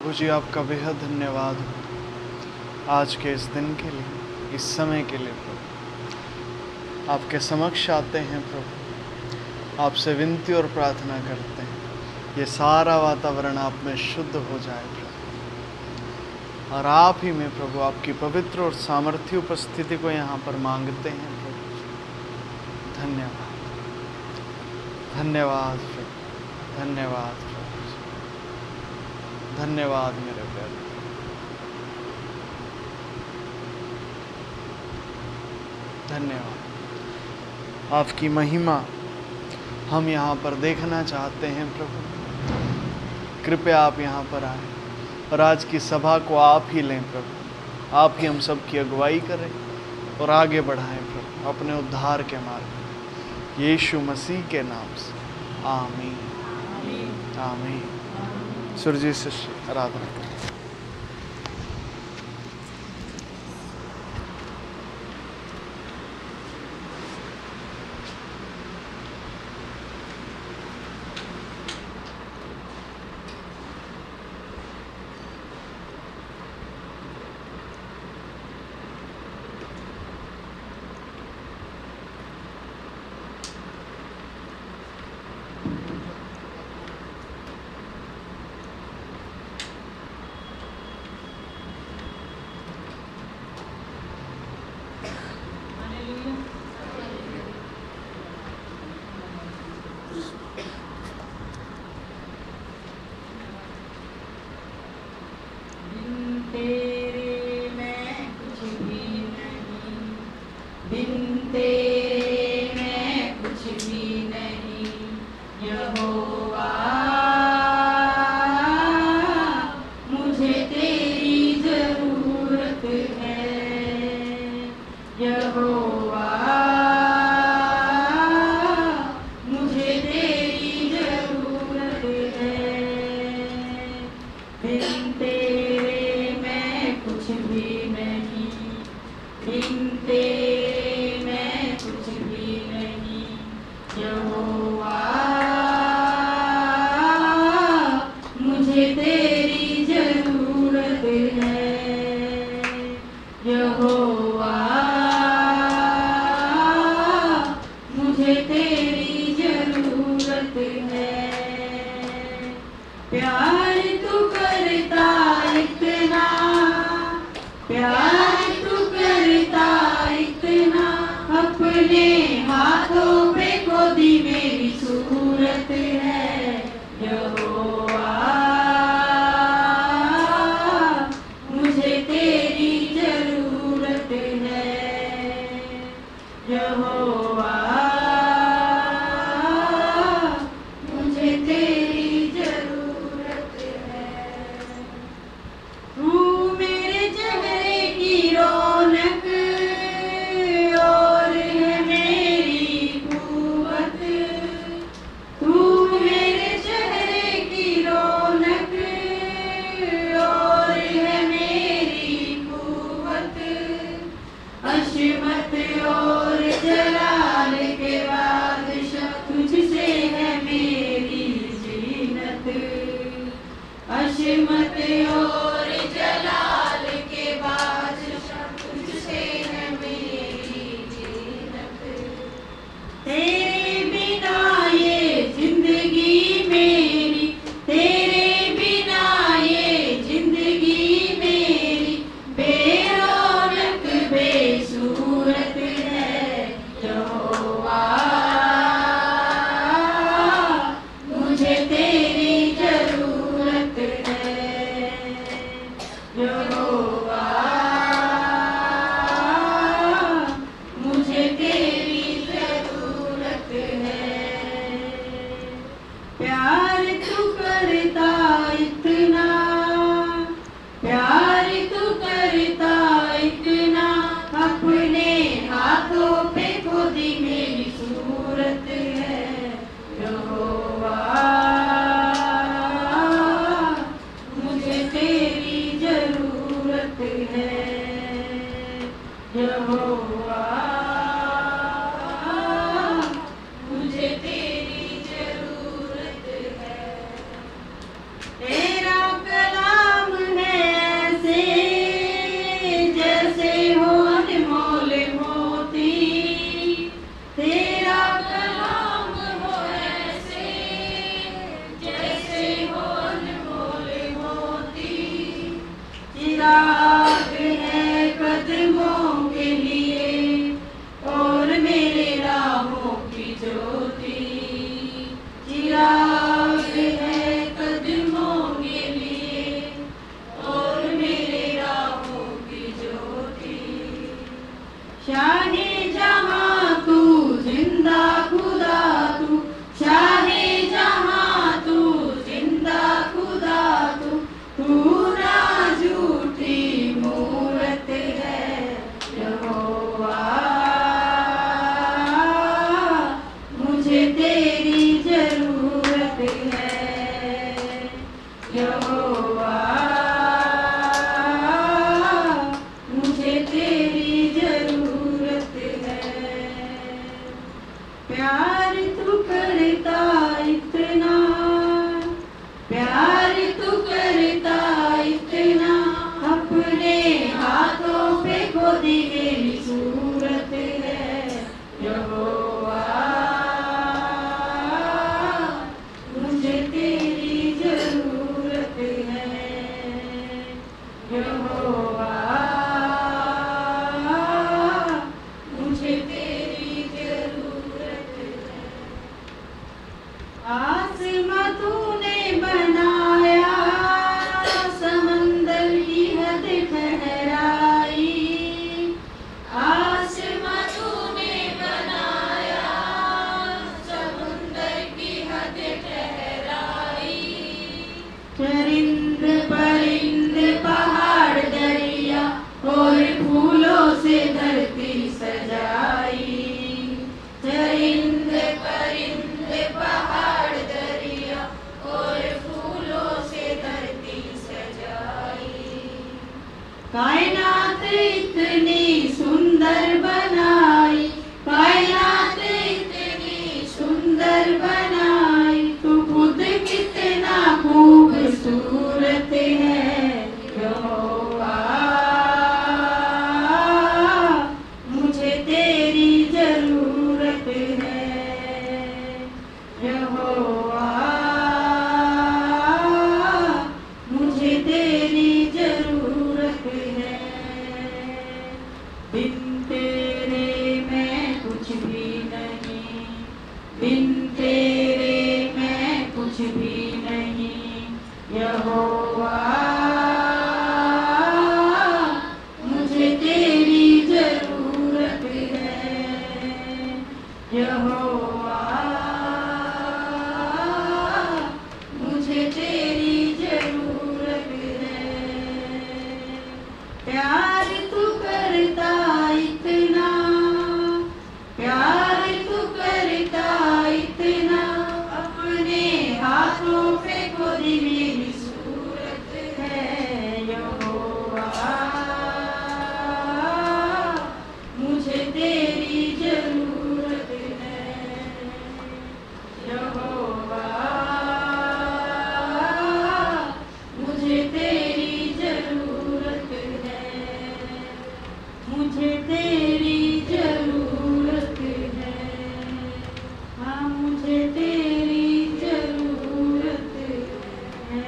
जी आपका बेहद धन्यवाद आज के इस दिन के लिए, इस समय के लिए प्रभु। आपके समक्ष आते हैं प्रभु, आपसे विनती और प्रार्थना करते हैं ये सारा वातावरण आप में शुद्ध हो जाए प्रभु, और आप ही में प्रभु आपकी पवित्र और सामर्थ्य उपस्थिति को यहाँ पर मांगते हैं प्रभु। धन्यवाद, धन्यवाद प्रभु, धन्यवाद प्रभु, धन्यवाद मेरे प्यारे। धन्यवाद, आपकी महिमा हम यहाँ पर देखना चाहते हैं प्रभु। कृपया आप यहाँ पर आए और आज की सभा को आप ही लें प्रभु। आप ही हम सब की अगुवाई करें और आगे बढ़ाएं प्रभु अपने उद्धार के मार्ग में, यीशु मसीह के नाम से। आमीन, आमीन। सुरजी से आराधना करें। तेरा कलाम कायनात इतनी सुंदर बनाई, कायनात इतनी सुंदर बनाई, तू खुद कितना खूबसूरत है यहोवा। मुझे तेरी जरूरत है यहोवा, मुझे तेरी जरूरत है। बिन तेरे मैं कुछ भी नहीं, बिन तेरे मैं कुछ भी नहीं यहोवा। मुझे तेरी जरूरत है यहोवा, मुझे तेरी जरूरत है। प्यार तू करता इतना, प्यार तू करता इतना, अपने हाथों पे खुद मेरी सूरत है यहोवा। मुझे तेरी जरूरत है यहोवा, मुझे तेरी जरूरत है, मुझे तेरी जरूरत है। हाँ, मुझे तेरी जरूरत है।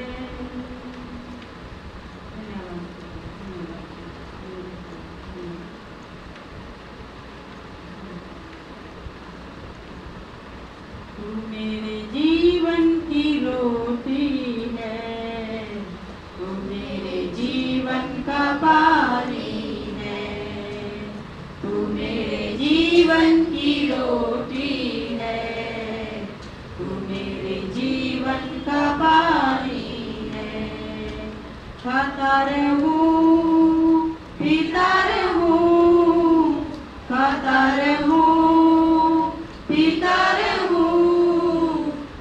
तू मेरे जीवन की रोटी है, तू मेरे जीवन का पानी है, तू मेरे जीवन की रोटी है, तू मेरे जीवन का पानी है। खाता रहूं पीता रहूं, खाता रहूं पीता रहूं,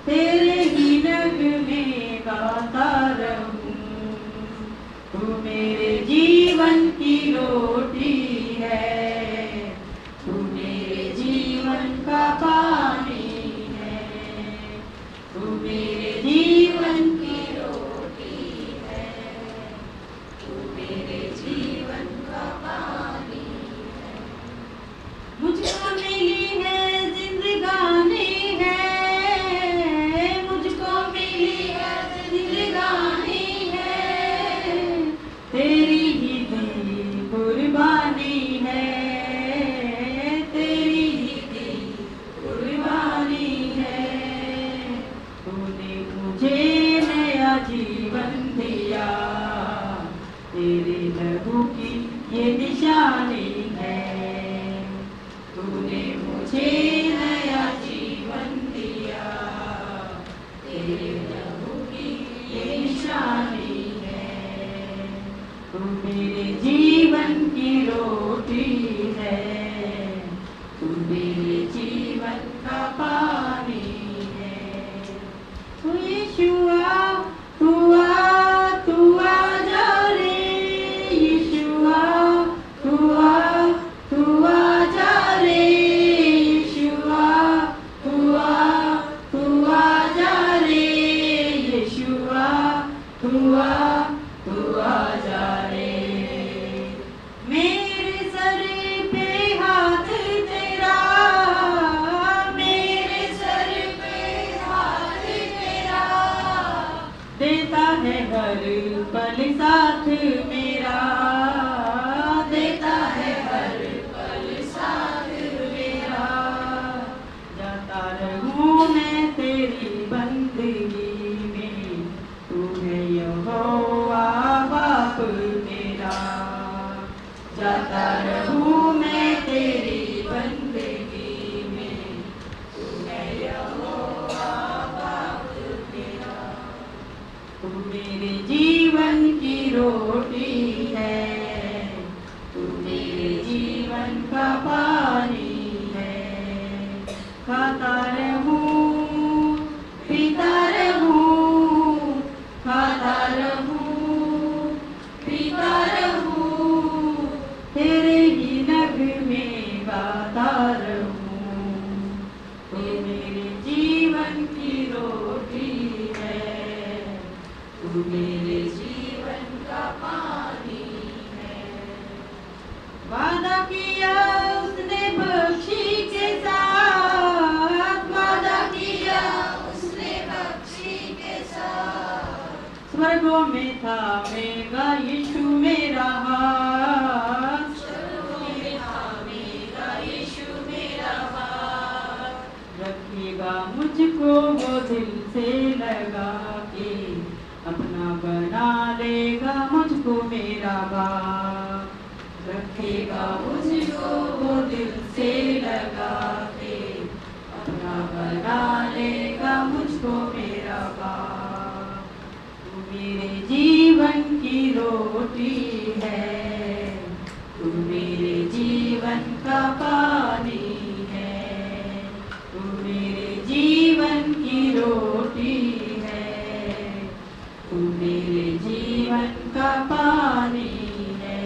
तेरे ही नग में गाता रहूं। तू मेरे जीवन की रोटी है, तू मेरे जीवन का पानी है, तू मेरे जीवन की रोटी है, तू मेरे जीवन का पानी है। मुझको मिली है जिंदगानी है, मुझको मिली है जिंदगानी है, तेरी ही दी कुर्बानी है, तेरी ही दी कुर्बानी है। तूने मुझे नया जीवन दिया, तेरे लहू की ये निशानी है। तूने मुझे नया जीवन दिया, तेरे लहू की ये निशानी है। तू मेरे जीवन की रोटी है, तू मेरे जीवन का पानी है। तू यीशुआ तू आ जा रे, यीशुआ तू आ जा रे, यीशुआ तू आ जा रे, यीशुआ तू आ जा रे। मेरे सर पे हाथ तेरा, मेरे सर पे हाथ तेरा, देता है हर पल साथ मेरा, देता है हर पल साथ मेरा। जाता रहूं मैं तेरी बंदगी में, तू है यहोवा बाप मेरा। जाता रहूं मैं तेरी बंदगी में, तू है यहोवा बाप मेरा। तू मेरे जीवन की रोटी है, तू मेरे जीवन का पानी है। खाता रहूं पीता रहूं, खाता रहूं पीता रहूं, थामेगा यीशु मेरा हाथ, रखेगा मुझको वो दिल से लगा के, अपना बना लेगा मुझको मेरा बाप। रखेगा मुझको वो दिल से लगा के, अपना बना लेगा मुझको मेरा बाप। तू मेरे जीवन की रोटी है, तू मेरे जीवन का पानी है, तू मेरे जीवन की रोटी है, तू मेरे जीवन का पानी है।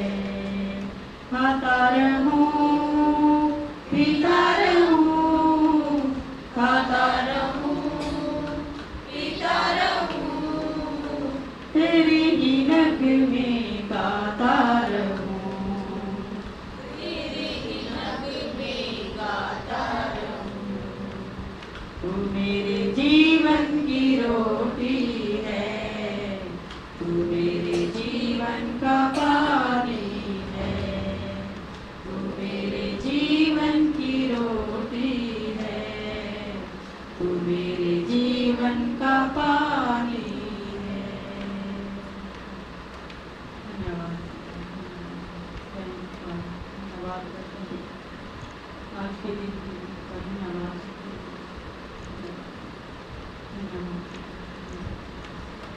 खाता रहूं, पीता रहूं, खाता रहूं, पीता रहूं, तेरी ही नग में गाता रहूं, तेरी ही नग में गाता रहूं। तू मेरे जीवन की रोटी है, तू मेरे जीवन का पानी है, तू मेरे जीवन की रोटी है, तू मेरे जीवन का पानी है। धन्यवाद। धन्यवाद करते हैं। आज के दिन का धन्यवाद।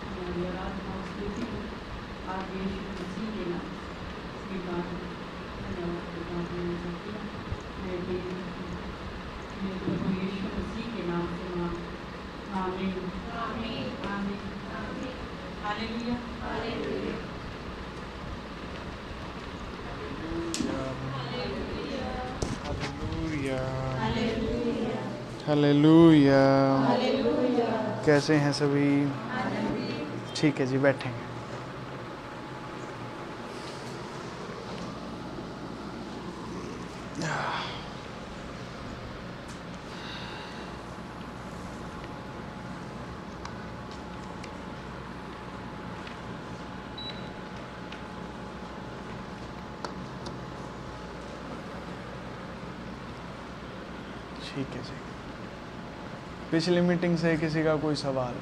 हमारी आराधना स्तुति आज यीशु मसीह के नाम स्वीकार धन्यवाद करता हूँ। मैं प्रभु यीशु मसीह के नाम से मांग। आमीन आमीन आमीन आमीन। Hallelujah hallelujah hallelujah. कैसे हैं सभी? ठीक है जी, बैठेंगे। ठीक है जी। पिछली मीटिंग से किसी का कोई सवाल?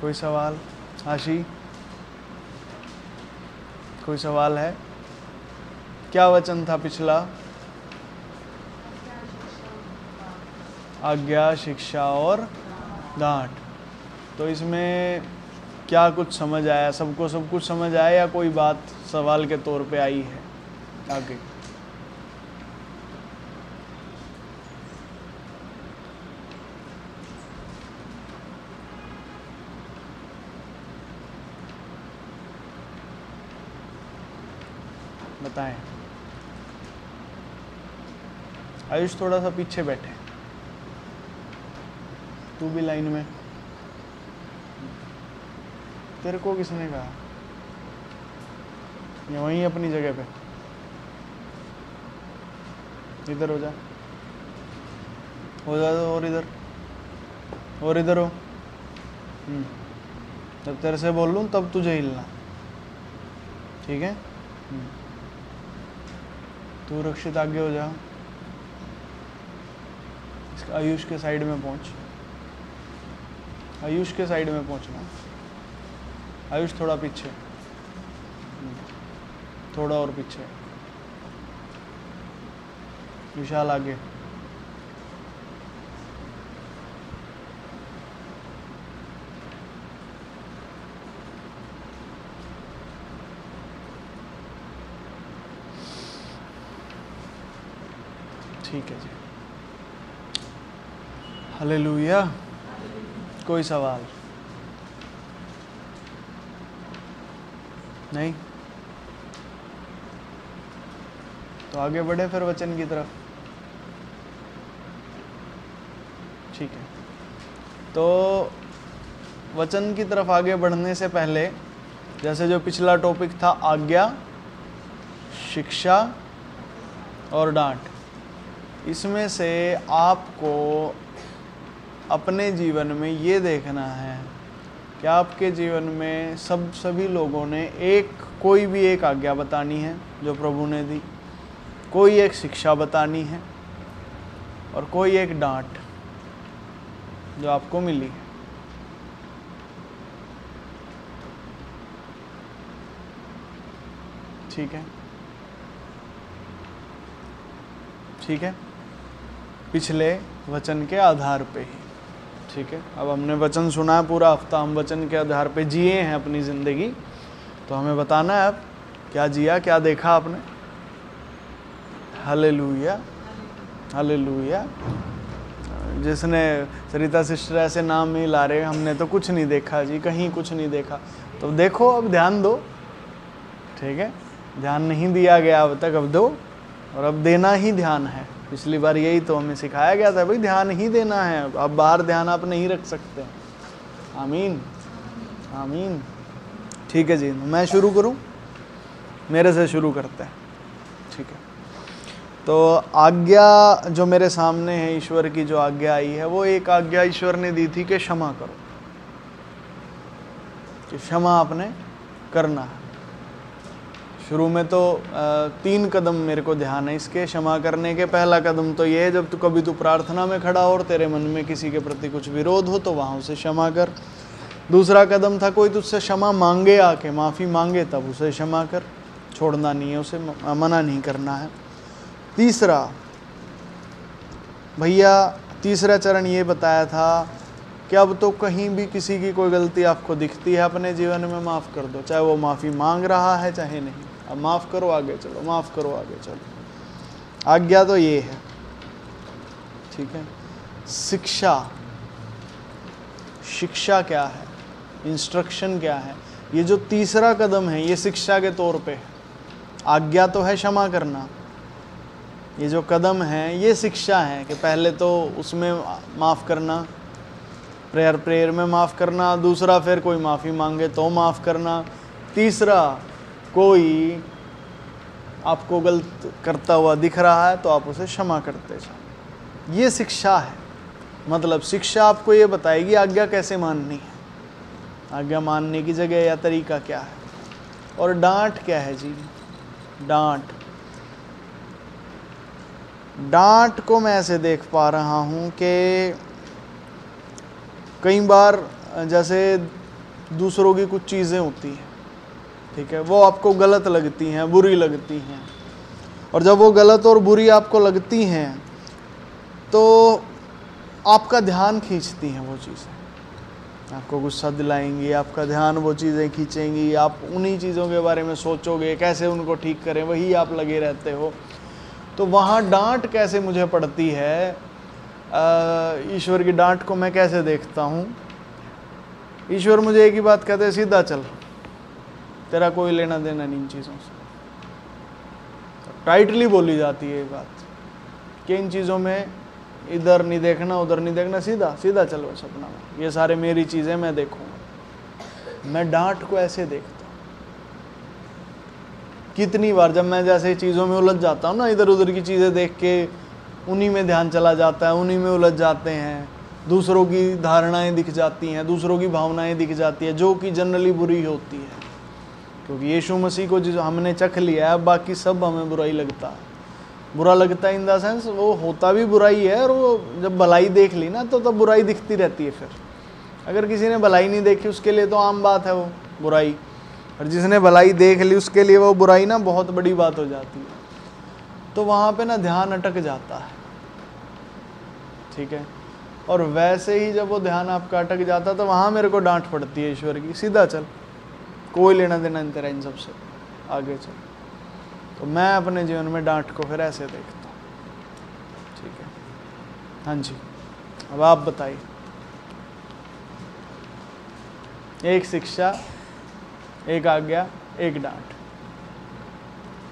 कोई सवाल? आशी, कोई सवाल है? क्या वचन था पिछला? आज्ञा, शिक्षा और डांट। तो इसमें क्या कुछ समझ आया? सबको सब कुछ समझ आया या कोई बात सवाल के तौर पे आई है आगे? बताएं। आयुष थोड़ा सा पीछे बैठे, तू भी लाइन में। तेरे को किसने कहा? ये वहीं अपनी जगह पे। इधर हो जा, और इधर, और इधर हो। जब तेरे से बोल लूँ तब तुझे हिलना, ठीक है? तू रक्षित आगे हो जा। आयुष के साइड में पहुंच, आयुष के साइड में पहुंचना। आयुष थोड़ा पीछे, थोड़ा और पीछे। विशाल आगे। ठीक है जी। हालेलुया। कोई सवाल नहीं? तो आगे बढ़े फिर वचन की तरफ। ठीक है, तो वचन की तरफ आगे बढ़ने से पहले, जैसे जो पिछला टॉपिक था आज्ञा, शिक्षा और डांट, इसमें से आपको अपने जीवन में ये देखना है कि आपके जीवन में सभी लोगों ने कोई भी एक आज्ञा बतानी है जो प्रभु ने दी, कोई एक शिक्षा बतानी है और कोई एक डांट जो आपको मिली। ठीक है, ठीक है, पिछले वचन के आधार पे ही। ठीक है, अब हमने वचन सुना है, पूरा हफ्ता हम वचन के आधार पे जिए हैं अपनी ज़िंदगी, तो हमें बताना है अब क्या जिया, क्या देखा आपने। Hallelujah, hallelujah. जिसने सरिता सिस्टर ऐसे नाम ही ला रहे, हमने तो कुछ नहीं देखा जी, कहीं कुछ नहीं देखा, तो देखो, अब ध्यान दो। ठीक है, ध्यान नहीं दिया गया अब तक, अब दो, और अब देना ही ध्यान है। पिछली बार यही तो हमें सिखाया गया था, भाई ध्यान ही देना है, अब बाहर ध्यान आप नहीं रख सकते। आमीन, आमीन। ठीक है जी, मैं शुरू करूं, मेरे से शुरू करते हैं। ठीक है, तो आज्ञा जो मेरे सामने है, ईश्वर की जो आज्ञा आई है, वो एक आज्ञा ईश्वर ने दी थी कि क्षमा करो, कि क्षमा आपने करना है। शुरू में तो 3 कदम मेरे को ध्यान है इसके क्षमा करने के। पहला कदम तो ये है, जब तू प्रार्थना में खड़ा हो और तेरे मन में किसी के प्रति कुछ विरोध हो तो वहाँ उसे क्षमा कर। दूसरा कदम था, कोई तुझसे क्षमा मांगे, आके माफ़ी मांगे, तब उसे क्षमा कर, छोड़ना नहीं है, उसे मना नहीं करना है। तीसरा भैया, तीसरा चरण ये बताया था कि अब तो कहीं भी किसी की कोई गलती आपको दिखती है अपने जीवन में, माफ़ कर दो, चाहे वो माफ़ी मांग रहा है चाहे नहीं, अब माफ़ करो, आगे चलो, माफ़ करो, आगे चलो। आज्ञा तो ये है। ठीक है, शिक्षा, शिक्षा क्या है, इंस्ट्रक्शन क्या है, ये जो तीसरा कदम है ये शिक्षा के तौर पे है। आज्ञा तो है क्षमा करना, ये जो कदम है ये शिक्षा है कि पहले तो उसमें माफ़ करना, प्रेयर में माफ़ करना। दूसरा, फिर कोई माफ़ी मांगे तो माफ़ करना। तीसरा, कोई आपको गलत करता हुआ दिख रहा है तो आप उसे क्षमा करते जाओ। ये शिक्षा है, मतलब शिक्षा आपको ये बताएगी आज्ञा कैसे माननी है, आज्ञा मानने की जगह या तरीका क्या है। और डांट क्या है जी, डांट, डांट को मैं ऐसे देख पा रहा हूँ कि कई बार जैसे दूसरों की कुछ चीज़ें होती हैं, ठीक है, वो आपको गलत लगती हैं, बुरी लगती हैं, और जब वो गलत और बुरी आपको लगती हैं तो आपका ध्यान खींचती हैं वो चीज़ें, आपको गुस्सा दिलाएंगी, आपका ध्यान वो चीज़ें खींचेंगी, आप उन्हीं चीज़ों के बारे में सोचोगे, कैसे उनको ठीक करें, वही आप लगे रहते हो। तो वहाँ डांट कैसे मुझे पड़ती है, ईश्वर की डांट को मैं कैसे देखता हूँ। ईश्वर मुझे एक ही बात कहते हैं, सीधा चल, तेरा कोई लेना देना नहीं इन चीज़ों से। टाइटली बोली जाती है ये बात कि इन चीज़ों में इधर नहीं देखना, उधर नहीं देखना, सीधा सीधा चल बस अपना, ये सारे मेरी चीज़ें मैं देखूँगा। मैं डांट को ऐसे देखता हूँ। कितनी बार जब मैं जैसे चीज़ों में उलझ जाता हूँ ना, इधर उधर की चीज़ें देख के उन्हीं में ध्यान चला जाता है, उन्हीं में उलझ जाते हैं, दूसरों की धारणाएं दिख जाती हैं, दूसरों की भावनाएं दिख जाती है, जो कि जनरली बुरी होती है, क्योंकि यीशु मसीह को जो हमने चख लिया है, बाकी सब हमें बुरा ही लगता है। बुरा लगता है इन द सेंस वो होता भी बुराई है, और वो जब भलाई देख ली ना तो तब बुराई दिखती रहती है। फिर अगर किसी ने भलाई नहीं देखी उसके लिए तो आम बात है वो बुराई, और जिसने भलाई देख ली उसके लिए वो बुराई ना बहुत बड़ी बात हो जाती है। तो वहाँ पे ना ध्यान अटक जाता है, ठीक है। और वैसे ही जब वो ध्यान आपका अटक जाता तो वहाँ मेरे को डांट पड़ती है ईश्वर की, सीधा चल, कोई लेना देना नहीं तेरा इन सबसे, आगे चल। तो मैं अपने जीवन में डांट को फिर ऐसे देखता हूँ, ठीक है। हाँ जी, अब आप बताइए, एक शिक्षा, एक आज्ञा, एक डांट,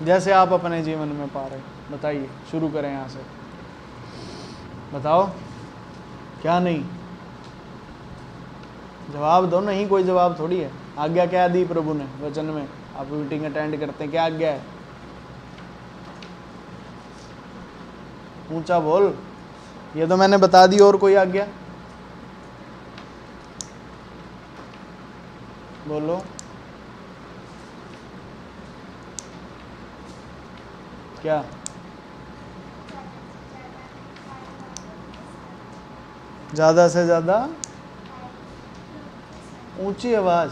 जैसे आप अपने जीवन में पा रहे, बताइए, शुरू करें यहाँ से, बताओ क्या नहीं? जवाब दो। नहीं, कोई जवाब थोड़ी है। आज्ञा क्या दी प्रभु ने वचन में? आप मीटिंग अटेंड करते हैं, क्या आज्ञा है? ऊंचा बोल। ये तो मैंने बता दी, और कोई आज्ञा? बोलो। क्या? ज्यादा से ज्यादा ऊंची आवाज।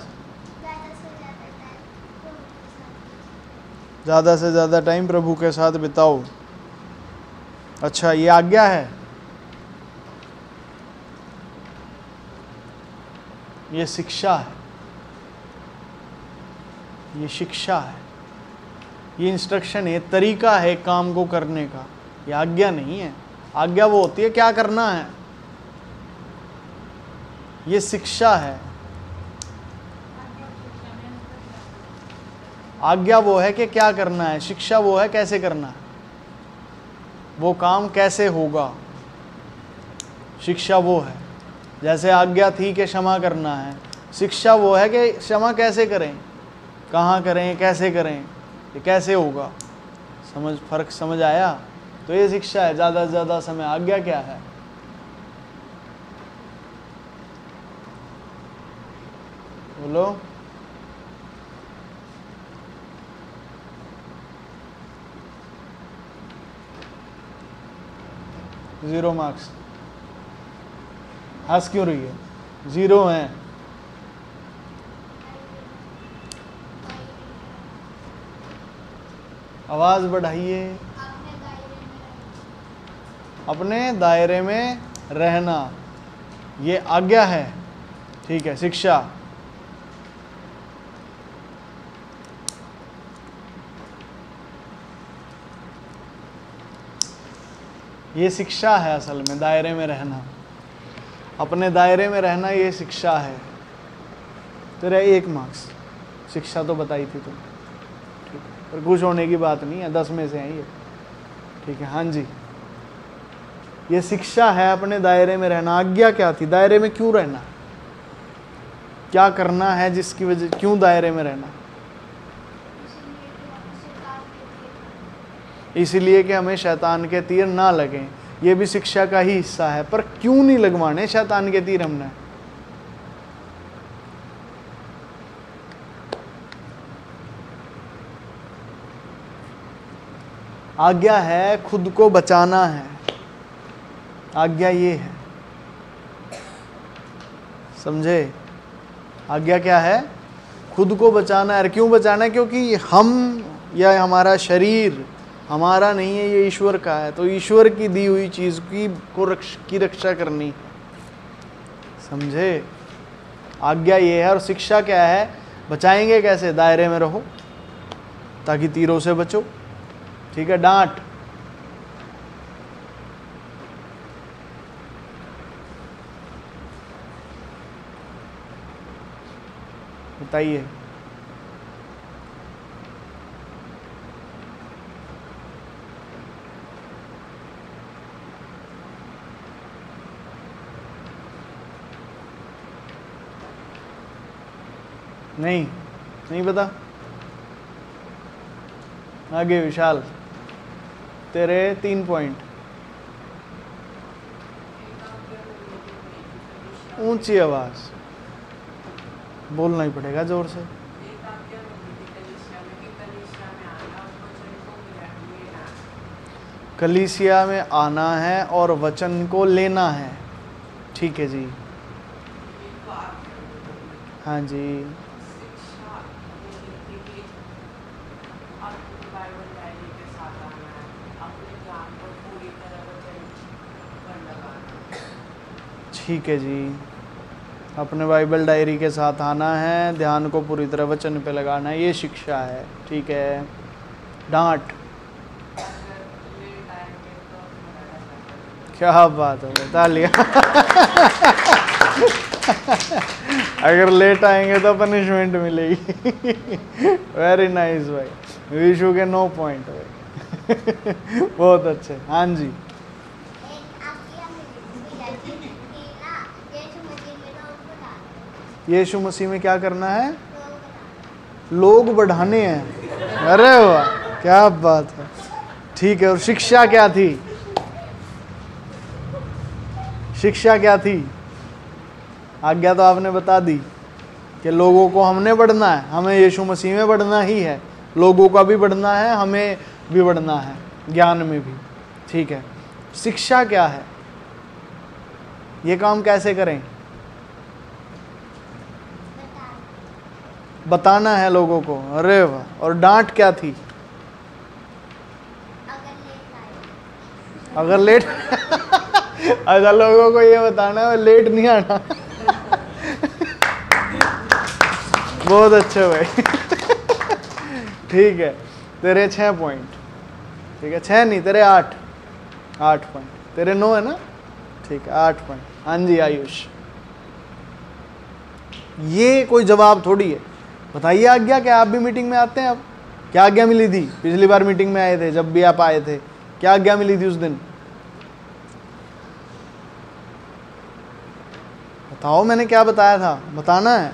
ज्यादा से ज्यादा टाइम प्रभु के साथ बिताओ। अच्छा, ये आज्ञा है? ये शिक्षा है, ये शिक्षा है, ये इंस्ट्रक्शन है, तरीका है काम को करने का। ये आज्ञा नहीं है। आज्ञा वो होती है क्या करना है, ये शिक्षा है। आज्ञा वो है कि क्या करना है, शिक्षा वो है कैसे करना है, वो काम कैसे होगा। शिक्षा वो है, जैसे आज्ञा थी कि क्षमा करना है, शिक्षा वो है कि क्षमा कैसे करें, कहाँ करें, कैसे करें, ये कैसे होगा। फर्क समझ आया? तो ये शिक्षा है। ज़्यादा से ज़्यादा समय। आज्ञा क्या है? बोलो। Zero marks. हंस क्यों रही है? जीरो है। आवाज बढ़ाइए। अपने दायरे में रहना, ये आज्ञा है। ठीक है। शिक्षा, ये शिक्षा है असल में। दायरे में रहना, अपने दायरे में रहना, ये शिक्षा है। तेरा 1 मार्क्स। शिक्षा तो बताई थी तुम, ठीक है, पर खुश होने की बात नहीं है, 10 में से है ये। ठीक है। हाँ जी, ये शिक्षा है, अपने दायरे में रहना। आज्ञा क्या थी? दायरे में क्यों रहना, क्या करना है, जिसकी वजह क्यों दायरे में रहना? इसलिए कि हमें शैतान के तीर ना लगें। ये भी शिक्षा का ही हिस्सा है। पर क्यों नहीं लगवाने शैतान के तीर हमने? आज्ञा है खुद को बचाना है। आज्ञा ये है, समझे? आज्ञा क्या है? खुद को बचाना है। क्यों बचाना है? क्योंकि हम या हमारा शरीर हमारा नहीं है, ये ईश्वर का है। तो ईश्वर की दी हुई चीज की रक्षा करनी, समझे? आज्ञा ये है। और शिक्षा क्या है? बचाएंगे कैसे? दायरे में रहो ताकि तीरों से बचो। ठीक है। डांट, बताइए। नहीं, नहीं पता? आगे विशाल, तेरे 3 पॉइंट। ऊंची आवाज, बोलना ही पड़ेगा जोर से। कलीसिया में आना है और वचन को लेना है। ठीक है जी। हाँ जी। ठीक है जी। अपने बाइबल डायरी के साथ आना है, ध्यान को पूरी तरह वचन पे लगाना है, ये शिक्षा है। ठीक है। डांट, क्या बात है, बता लिया। अगर लेट आएंगे तो पनिशमेंट मिलेगी। वेरी नाइस भाई, विशु के 9 पॉइंट भाई। बहुत अच्छे। हाँ जी। यीशु मसीह में क्या करना है? लोग बढ़ाने हैं। अरे वाह, क्या बात है। ठीक है, और शिक्षा क्या थी? शिक्षा क्या थी? आज्ञा तो आपने बता दी कि लोगों को हमने बढ़ना है, हमें यीशु मसीह में बढ़ना ही है, लोगों का भी बढ़ना है, हमें भी बढ़ना है, ज्ञान में भी। ठीक है, शिक्षा क्या है? ये काम कैसे करें? बताना है लोगों को। अरे वाह, और डांट क्या थी? अगर लेट अच्छा, लोगों को ये बताना है लेट नहीं आना। बहुत अच्छे भाई। ठीक है, तेरे 6 पॉइंट। ठीक है, 6 नहीं, तेरे 8 पॉइंट। तेरे 9 है ना? ठीक है, 8 पॉइंट। हाँ जी आयुष, ये कोई जवाब थोड़ी है। बताइए आज्ञा, क्या आप भी मीटिंग में आते हैं? अब क्या आज्ञा मिली थी? पिछली बार मीटिंग में आए थे, जब भी आप आए थे, क्या आज्ञा मिली थी उस दिन? बताओ, मैंने क्या बताया था? बताना है।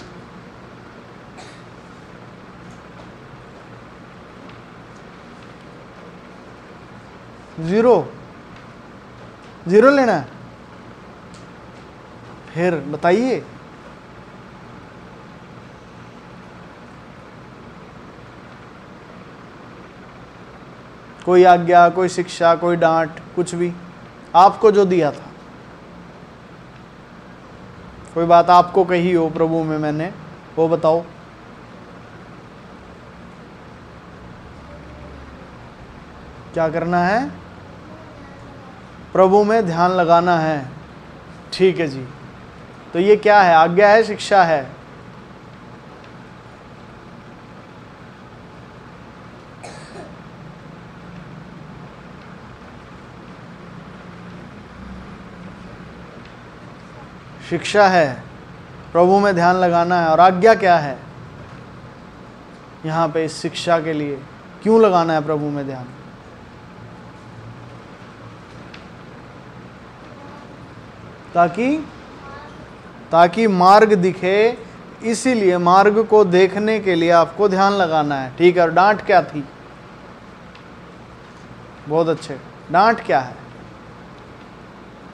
जीरो लेना है? फिर बताइए। कोई आज्ञा, कोई शिक्षा, कोई डांट, कुछ भी आपको जो दिया था, कोई बात आपको कही हो प्रभु में मैंने, वो बताओ। क्या करना है? प्रभु में ध्यान लगाना है। ठीक है जी, तो ये क्या है? आज्ञा है, शिक्षा है? शिक्षा है, प्रभु में ध्यान लगाना है। और आज्ञा क्या है? यहाँ पे इस शिक्षा के लिए क्यों लगाना है प्रभु में ध्यान? ताकि मार्ग दिखे, इसीलिए मार्ग को देखने के लिए आपको ध्यान लगाना है। ठीक है, और डांट क्या थी? बहुत अच्छे, डांट क्या है?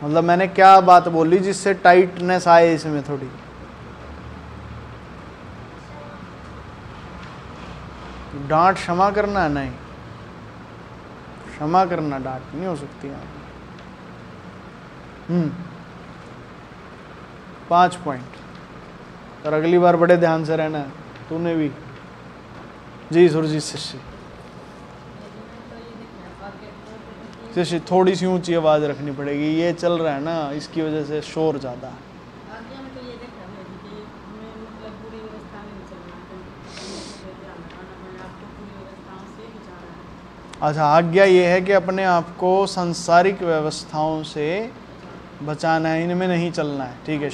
मतलब मैंने क्या बात बोली जिससे टाइटनेस आए इसमें थोड़ी? डांट क्षमा करना? नहीं, क्षमा करना डांट नहीं हो सकती यहाँ। 5 पॉइंट। और अगली बार बड़े ध्यान से रहना है, तूने भी। जी सुरजीत शिष्य, थोड़ी सी ऊंची आवाज रखनी पड़ेगी, ये चल रहा है ना, इसकी वजह से शोर ज्यादा है। अच्छा, आज्ञा ये है कि अपने आप को सांसारिक व्यवस्थाओं से बचाना है, इनमें नहीं चलना है। ठीक है,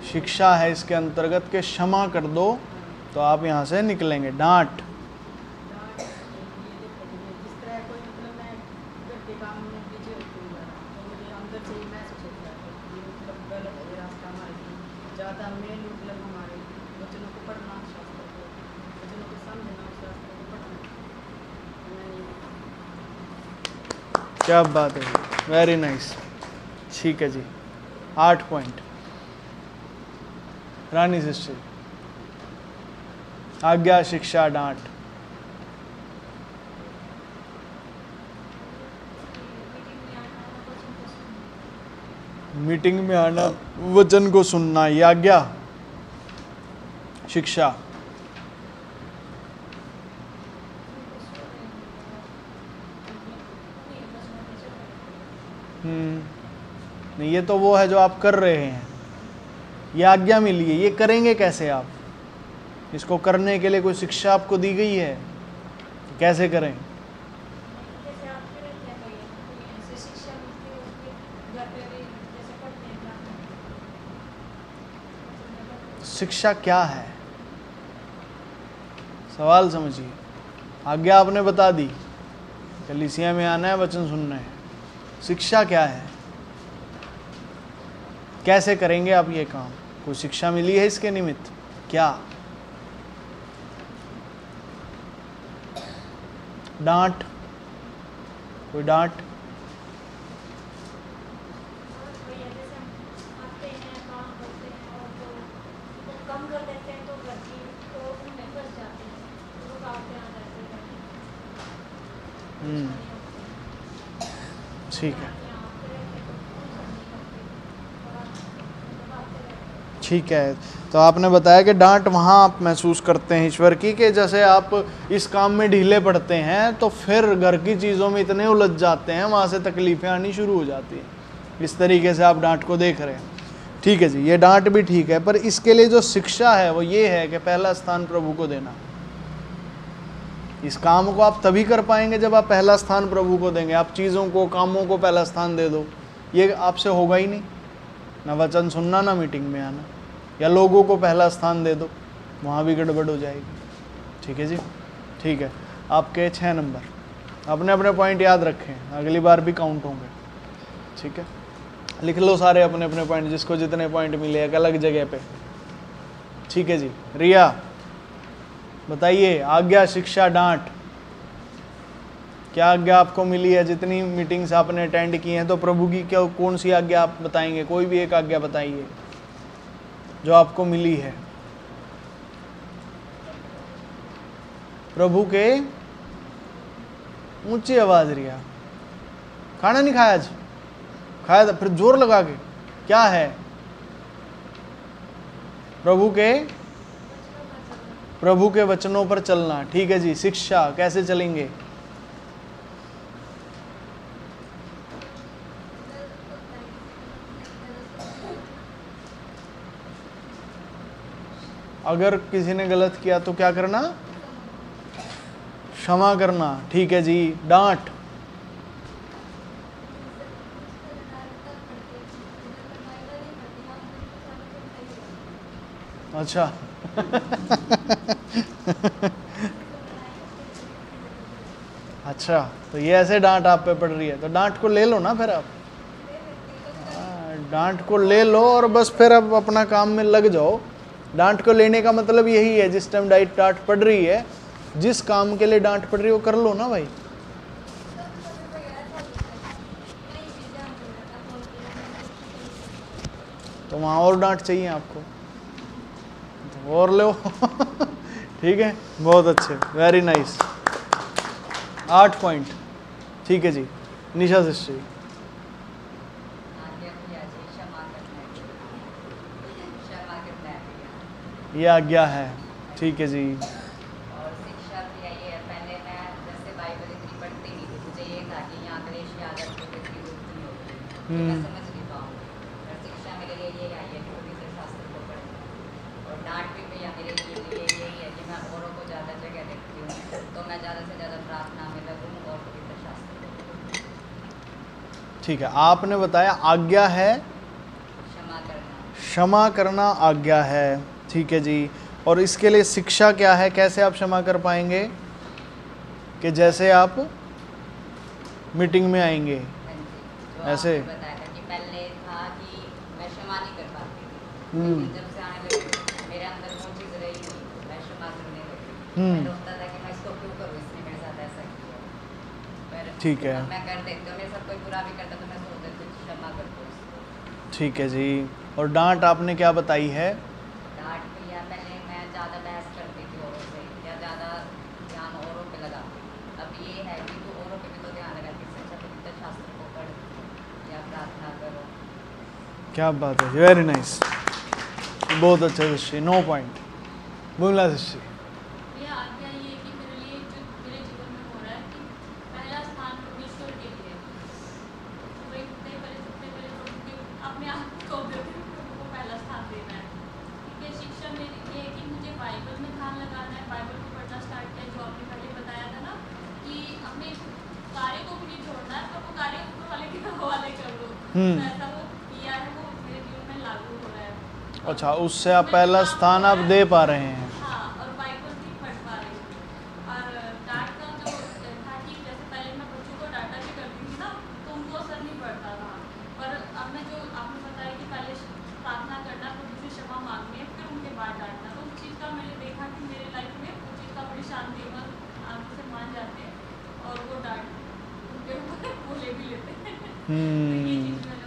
शिक्षा है इसके अंतर्गत के क्षमा कर दो, तो आप यहाँ से निकलेंगे। डांट, क्या बात है, वेरी नाइस। ठीक है जी, 8 पॉइंट। रानी सिस्टर, आज्ञा, शिक्षा, डांट। मीटिंग में आना, वचन को सुनना, ये आज्ञा, शिक्षा। नहीं, ये तो वो है जो आप कर रहे हैं, ये आज्ञा मिली है। ये करेंगे कैसे आप? इसको करने के लिए कोई शिक्षा आपको दी गई है? कैसे करें? शिक्षा क्या है? सवाल समझिए। आज्ञा आपने बता दी, कलीसिया में आना है, वचन सुनना है। शिक्षा क्या है? कैसे करेंगे आप ये काम? कोई शिक्षा मिली है इसके निमित्त? क्या? डांट, कोई डांट? ठीक है, ठीक है। तो आपने बताया कि डांट वहाँ आप महसूस करते हैं ईश्वर की, कि जैसे आप इस काम में ढीले पड़ते हैं तो फिर घर की चीज़ों में इतने उलझ जाते हैं, वहाँ से तकलीफ़ें आनी शुरू हो जाती हैं। इस तरीके से आप डांट को देख रहे हैं। ठीक है जी, ये डांट भी ठीक है, पर इसके लिए जो शिक्षा है वो ये है कि पहला स्थान प्रभु को देना। इस काम को आप तभी कर पाएंगे जब आप पहला स्थान प्रभु को देंगे। आप चीज़ों को, कामों को पहला स्थान दे दो, ये आपसे होगा ही नहीं। ना वचन सुनना, ना मीटिंग में आना, या लोगों को पहला स्थान दे दो, वहाँ भी गड़बड़ हो जाएगी। ठीक है जी, ठीक है। आपके 6 नंबर अपने अपने पॉइंट याद रखें, अगली बार भी काउंट होंगे। ठीक है, लिख लो सारे अपने अपने पॉइंट, जिसको जितने पॉइंट मिले एक अलग जगह पे। ठीक है जी। रिया बताइए, आज्ञा, शिक्षा, डांट, क्या आज्ञा आपको मिली है? जितनी मीटिंग्स आपने अटेंड की हैं तो प्रभु की क्या, कौन सी आज्ञा आप बताएंगे? कोई भी एक आज्ञा बताइए जो आपको मिली है प्रभु के। ऊंची आवाज रिया। खाना नहीं खाया आज? खाया था, फिर जोर लगा के। क्या है? प्रभु के वचनों पर चलना। ठीक है जी। शिक्षा, कैसे चलेंगे? अगर किसी ने गलत किया तो क्या करना? क्षमा करना। ठीक है जी। डांट, अच्छा अच्छा, तो ये ऐसे डांट आप पे पड़ रही है तो डांट को ले लो ना फिर आप। डांट को ले लो और बस फिर अब अपना काम में लग जाओ। डांट को लेने का मतलब यही है, जिस टाइम डांट पड़ रही है, जिस काम के लिए डांट पड़ रही है वो कर लो ना भाई। तो वहाँ और डांट चाहिए आपको तो और लो ठीक है, बहुत अच्छे, वेरी नाइस। 8 पॉइंट। ठीक है जी। निशा सिस्टर, ये आज्ञा है। ठीक है जी। और शिक्षा भी यही है। पहले मैं जैसे बाइबल इतनी पढ़ती नहीं थी, मुझे ये था कि यहाँ क्लेश की आदत को कितनी दुखती होगी, मैं समझ नहीं पाऊंगी। और शिक्षा मेरे लिए ये आई है कि पवित्र शास्त्र को पढ़ना। और डांट भी भैया मेरे लिए यही है कि मैं औरों को ज़्यादा जगह देखती हूँ, तो मैं ज़्यादा से ज़्यादा प्रार्थना में लगूँ और पवित्र शास्त्र को पढ़ूँ। ठीक है, आपने बताया आज्ञा है क्षमा करना। क्षमा करना आज्ञा है। ठीक है जी। और इसके लिए शिक्षा क्या है? कैसे आप क्षमा कर पाएंगे? कि जैसे आप मीटिंग में आएंगे ऐसे। बताया था कि पहले था कि मैं क्षमा नहीं कर पाती थी, लेकिन जब से आने लगी मेरे अंदर वो चीज़ रही नहीं, मैं क्षमा करने लगी। मैं रोकता था कि मैं इसको क्यों करूँ, इसने मेरे साथ ऐसा किया। पर ठीक है, मैं कर देती हूँ, मेरे साथ कोई बुरा भी करता तो मैं सोच देती हूँ क्षमा कर दो इसको। ठीक है जी। और डांट आपने क्या बताई है? डांट भी या पहले मैं ज़्यादा बहस करती थी औरों से, या ज़्यादा ध्यान औरों पे लगाती। अब ये है कि तू औरों पे भी तो ध्यान लगा, इससे अच्छा पवित्र शास्त्र को पढ़ या प्रार्थना करो। क्या बात है, वेरी नाइस, बहुत अच्छा दृष्टि। 9 पॉइंट। बोला दृष्टि। ये आज्ञा ये है कि मेरे लिए जो मेरे जीवन में हो रहा है कि पहला स्थान परमेश्वर के लिए, तो वही सबसे पहले प्रभु के अपने आप को प्रभु को पहला स्थान देना है। ठीक है। शिक्षा मेरी ये है कि मुझे बाइबल में ध्यान लगाना है, बाइबल को पढ़ना स्टार्ट किया, जो आपने पहले बताया था ना कि अपने कार्य को भी नहीं छोड़ना है, पर वो कार्य ऊपर वाले के हवाले कर लो। तो ऐसा वो किया है, वो मेरे जीवन में लागू हो रहा है। अच्छा, उससे आप पहला स्थान आप दे पा रहे हैं। हाँ, और बाइबल भी पढ़ पा रही हूँ। और डांट का जो था कि जैसे पहले मैं बच्चों को डांटा भी करती थी ना, तो उनको असर नहीं पड़ता था। पर अब मैं जो आपने बताया कि पहले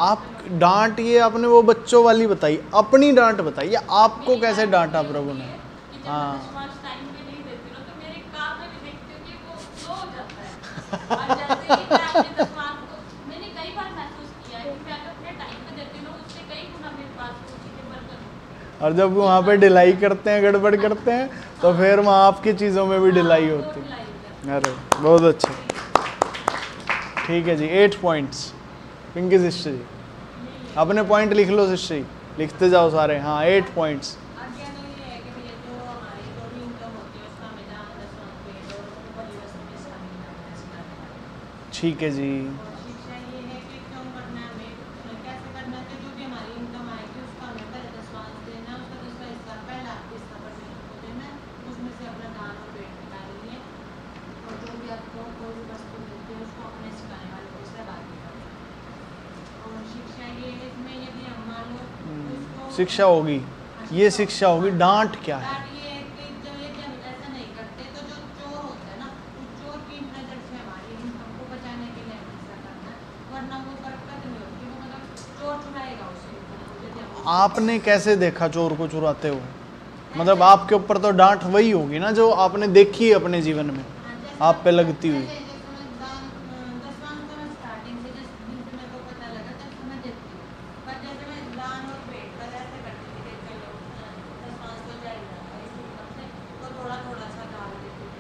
आप डांट, ये आपने वो बच्चों वाली बताई, अपनी डांट बताइए, आपको कैसे डांटा प्रभु ने? हाँ टाइम पे नहीं देती ना, तो मेरे काम में भी देखती हूँ कि वो स्लो हो जाता है। और जैसे ही मैं अपने दसवां को, मैंने कई बार महसूस किया है कि मैं अगर अपने टाइम पे देती हूँ उससे कई गुना मेरे पास वो चीज़ें बरकत होती और जब वहाँ पे ढिलाई करते हैं, गड़बड़ करते हैं, तो फिर वहाँ आपकी चीज़ों में भी ढिलाई होती है। अरे बहुत अच्छा, ठीक है जी। 8 पॉइंट्स। पिंकी सिस्टर जी, अपने पॉइंट लिख लो सिस्टर जी, लिखते जाओ सारे। हाँ 8 पॉइंट्स। आज्ञा तो ये है कि भैया जो हमारी जो भी इनकम होती है उसका हमें दान दशवां पे और बलि वस्तु में शामिल करना है, सिखाना है। ठीक है जी। और शिक्षा ये है कि क्यों करना है, हमें कैसे करना है, कि जो भी हमारी इनकम आएगी उसका हमें पहले दशवांश देना है, उसका दूसरा हिस्सा पहला हिस्सा परमेश्वर को देना है, उसमें से अपना दान और पेट निकालनी है। और जो भी आपको कोई भी वस्तु मिलती है उसको अपने सिखाने वाले को सहभागी करना है। और शिक्षा ये है इसमें यदि हम मान लो उसको शिक्षा होगी, ये शिक्षा होगी। डांट क्या है? डांट ये है कि जो ये जब ऐसा नहीं करते तो जो चोर होता है ना, उस चोर की नजर से हमारी इनकम को बचाने के लिए हमें ऐसा करना है, वरना वो बरकत नहीं होती, वो मतलब चोर चुराएगा उसे यदि हम आपने कैसे देखा चोर को चुराते हुए? मतलब आपके ऊपर तो डांट वही होगी ना जो आपने देखी है अपने जीवन में, आप पे लगती हुई। दसवां तो मैं स्टार्टिंग से जिस दिन से मेरे को पता लगा तब से मैं देती हूँ, पर जैसे मैं दान और पेट का ऐसे करती थी कि चलो दसवां तो जाएगा इस इनकम से, तो थोड़ा थोड़ा सा डाल देती थी।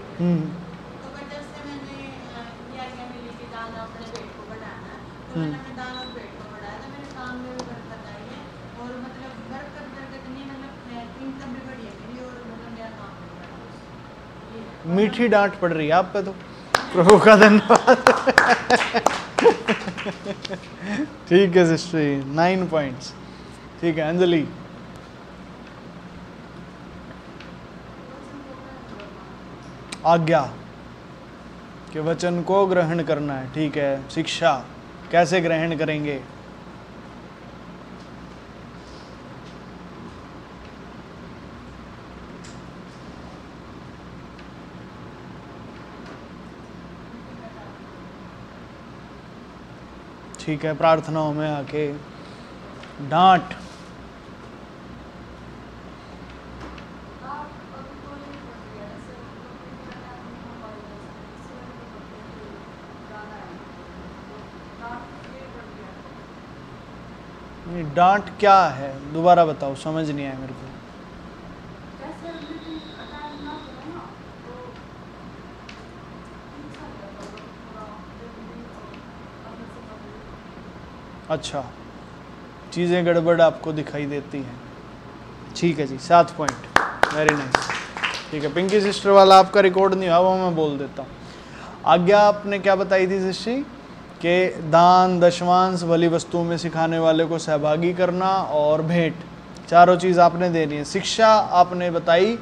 तो पर जब से मैंने ये आज्ञा मिली कि दान अपने पेट को बढ़ाना है, तो मैंने अपने दान और पेट को बढ़ाया, तो मेरे काम में भी बरकत आई है। और मतलब बरकत नहीं, मतलब इनकम भी बढ़ी है मेरी, और मतलब मेरा काम भी बढ़ा है। ये है। मीठी डांट पड़ रही है आप पे तो, प्रभु का धन्यवाद। ठीक है सिस्टर जी, 9 पॉइंट्स। ठीक है अंजलि। आज्ञा के वचन को ग्रहण करना है। ठीक है। शिक्षा कैसे ग्रहण करेंगे? ठीक है, प्रार्थनाओं में आके डांट। नहीं, डांट क्या है दोबारा बताओ, समझ नहीं आया मेरे को। अच्छा, चीज़ें गड़बड़ आपको दिखाई देती हैं। ठीक है जी, 7 पॉइंट, वेरी नाइस। ठीक है, पिंकी सिस्टर वाला आपका रिकॉर्ड नहीं हुआ, वो मैं बोल देता हूँ। आज्ञा आपने क्या बताई थी सिस्टर? कि दान, दशवांश, बलि वस्तुओं में सिखाने वाले को सहभागी करना और भेंट, चारों चीज़ आपने देनी है। शिक्षा आपने बताई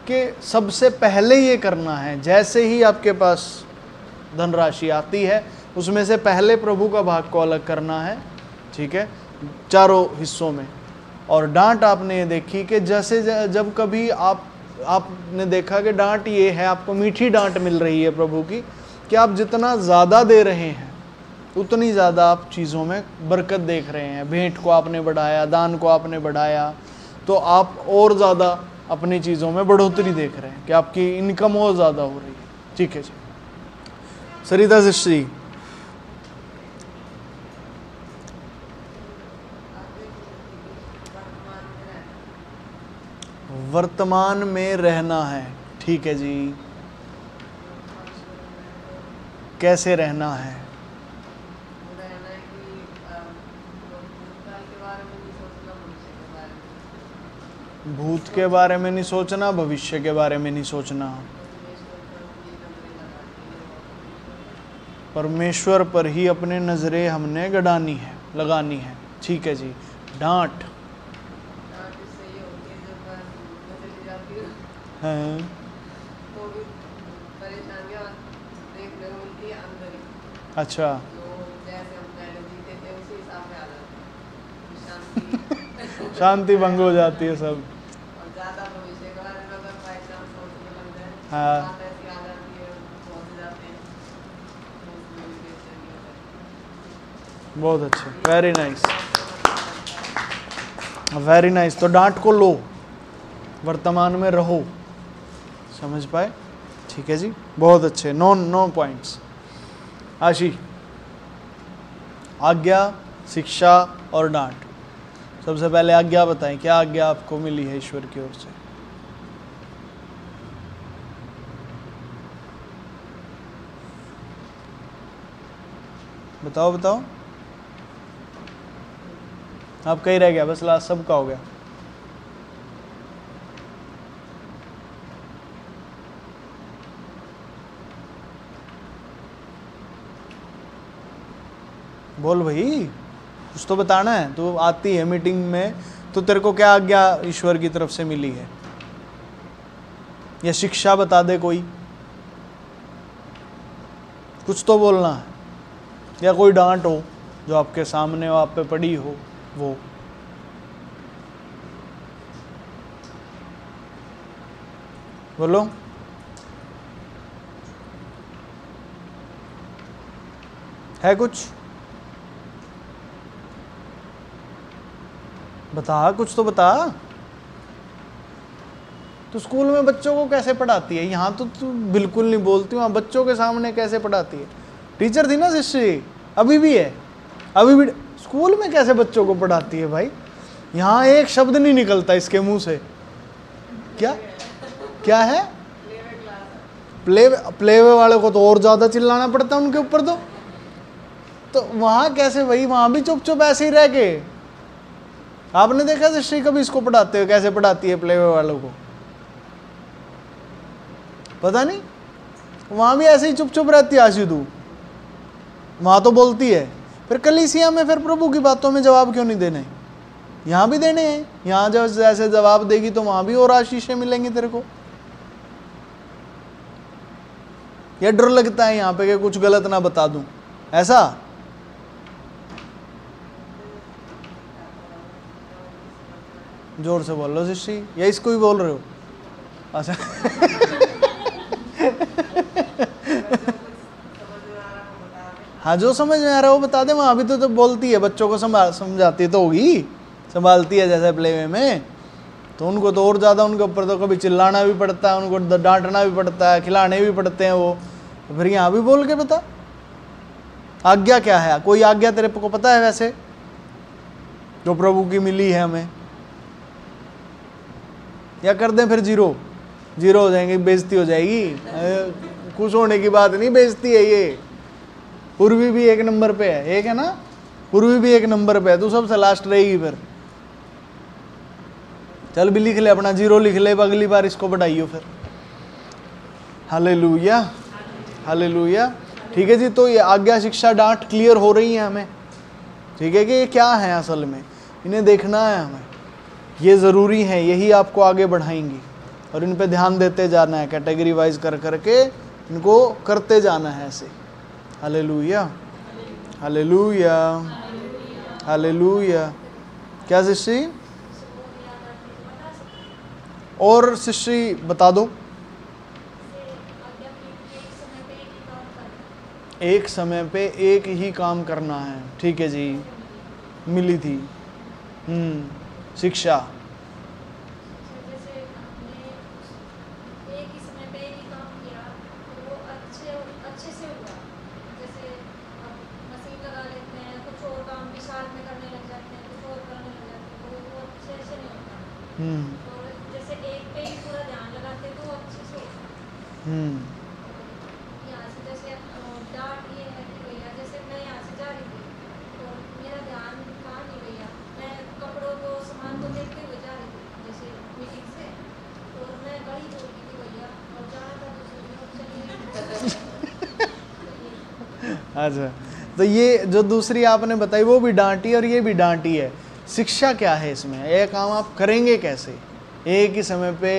कि सबसे पहले ये करना है, जैसे ही आपके पास धनराशि आती है उसमें से पहले प्रभु का भाग को अलग करना है। ठीक है, चारों हिस्सों में। और डांट आपने ये देखी कि जैसे जब कभी आपने देखा कि डांट ये है, आपको मीठी डांट मिल रही है प्रभु की, कि आप जितना ज़्यादा दे रहे हैं उतनी ज़्यादा आप चीज़ों में बरकत देख रहे हैं। भेंट को आपने बढ़ाया, दान को आपने बढ़ाया, तो आप और ज़्यादा अपनी चीज़ों में बढ़ोतरी देख रहे हैं कि आपकी इनकम और ज़्यादा हो रही है। ठीक है जी। सरिता सिस्टर, वर्तमान में रहना है। ठीक है जी, कैसे रहना है? भूत के बारे में नहीं सोचना, भविष्य के बारे में नहीं सोचना, परमेश्वर पर ही अपने नज़रें हमने लगानी है। ठीक है जी। डांट हाँ, अच्छा शांति भंग हो जाती है सब। हाँ बहुत अच्छे, वेरी नाइस, वेरी नाइस। तो डांट को लो, वर्तमान में रहो, समझ पाए? ठीक है जी, बहुत अच्छे। No points. आशी, आज्ञा, शिक्षा और डांट। सबसे पहले आज्ञा बताएं, क्या आज्ञा आपको मिली है ईश्वर की ओर से? बताओ बताओ। आपका ही रह गया बस, लास्ट सबका हो गया। बोल भाई, कुछ तो बताना है। तो आती है मीटिंग में, तो तेरे को क्या आज्ञा ईश्वर की तरफ से मिली है? या शिक्षा बता दे कोई, कुछ तो बोलना है। या कोई डांट हो जो आपके सामने हो, आप पे पड़ी हो, वो। बोलो। है कुछ? बता, कुछ तो बता। तो स्कूल में बच्चों को कैसे पढ़ाती है? यहाँ तो तू बिल्कुल नहीं बोलती, वहाँ बच्चों के सामने कैसे पढ़ाती है? टीचर थी ना शिष्य, अभी भी है, अभी भी। स्कूल में कैसे बच्चों को पढ़ाती है भाई? यहाँ एक शब्द नहीं निकलता इसके मुंह से। क्या क्या है? प्लेवे वाले को तो और ज्यादा चिल्लाना पड़ता है उनके ऊपर। तो वहां कैसे भाई? वहां भी चुप चुप ऐसे ही रह के। आपने देखा शिष्य कभी इसको पढ़ाते हो कैसे पढ़ाती है प्लेवे वालों को? पता नहीं। वहां भी ऐसे ही चुप चुप रहती है आशी तू। वहां तो बोलती है, फिर कलीसिया में फिर प्रभु की बातों में जवाब क्यों नहीं देने? यहाँ भी देने हैं। यहाँ जब जैसे जवाब देगी तो वहां भी और आशीषें मिलेंगी तेरे को। या डर लगता है यहाँ पे कि कुछ गलत ना बता दूं, ऐसा? जोर से बोल लो शिष्य, या इसको ही बोल रहे हो? अच्छा हाँ, जो समझ में आ रहा है वो बता दे। वहां भी तो बोलती है, बच्चों को समझाती तो होगी, संभालती है जैसे प्लेवे में। तो उनको तो और ज्यादा, उनके ऊपर तो कभी चिल्लाना भी पड़ता है, उनको डांटना भी पड़ता है, खिलाने भी पड़ते हैं वो। तो फिर यहाँ भी बोल के बता, आज्ञा क्या है? कोई आज्ञा तेरे को पता है वैसे जो प्रभु की मिली है हमें? या कर दें फिर जीरो हो जाएंगे, बेइज्जती हो जाएगी। खुश होने की बात नहीं, बेइज्जती है ये। पूर्वी भी एक नंबर पे है, एक है ना, पूर्वी भी एक नंबर पे है, तू सबसे लास्ट रहेगी फिर। चल भी लिख ले अपना, जीरो लिख ले, अगली बार इसको बढ़ाइयो फिर। Hallelujah, hallelujah. ठीक है जी। तो ये आज्ञा, शिक्षा, डांट क्लियर हो रही है हमें। ठीक है कि ये क्या है असल में, इन्हें देखना है हमें, ये ज़रूरी है, यही आपको आगे बढ़ाएंगी। और इन पे ध्यान देते जाना है, कैटेगरी वाइज कर करके इनको करते जाना है ऐसे। Hallelujah, hallelujah, hallelujah. क्या शिष्य? और शिष्य बता दो। एक समय पे एक ही काम करना है। ठीक है जी, मिली थी। शिक्षा, एक ही समय पे एक ही काम किया तो वो अच्छे से हुआ। जैसे अब मशीन लगा लेते हैं, कुछ और काम भी साथ में करने लग जाते हैं, कुछ और करने लग जाते हैं, तो वो अच्छे से नहीं होता। और जैसे एक पे ही पूरा ध्यान लगाते हैं तो वो अच्छे से होता है। यहाँ से जैसे डांट ये है कि भैया, जैसे मैं यहाँ से जा रही थी तो मेरा ध्यान कहाँ नहीं भैया, मैं कपड़ों को सामान को देखते हुए जा रही थी जैसे मीटिंग से, तो मैं गाड़ी छोड़ दी थी भैया और जाना था दूसरी तरफ, चलिए। अच्छा, तो ये जो दूसरी आपने बताई वो भी डांटी और ये भी डांटी है। शिक्षा क्या है इसमें? ये काम आप करेंगे कैसे? एक ही समय पे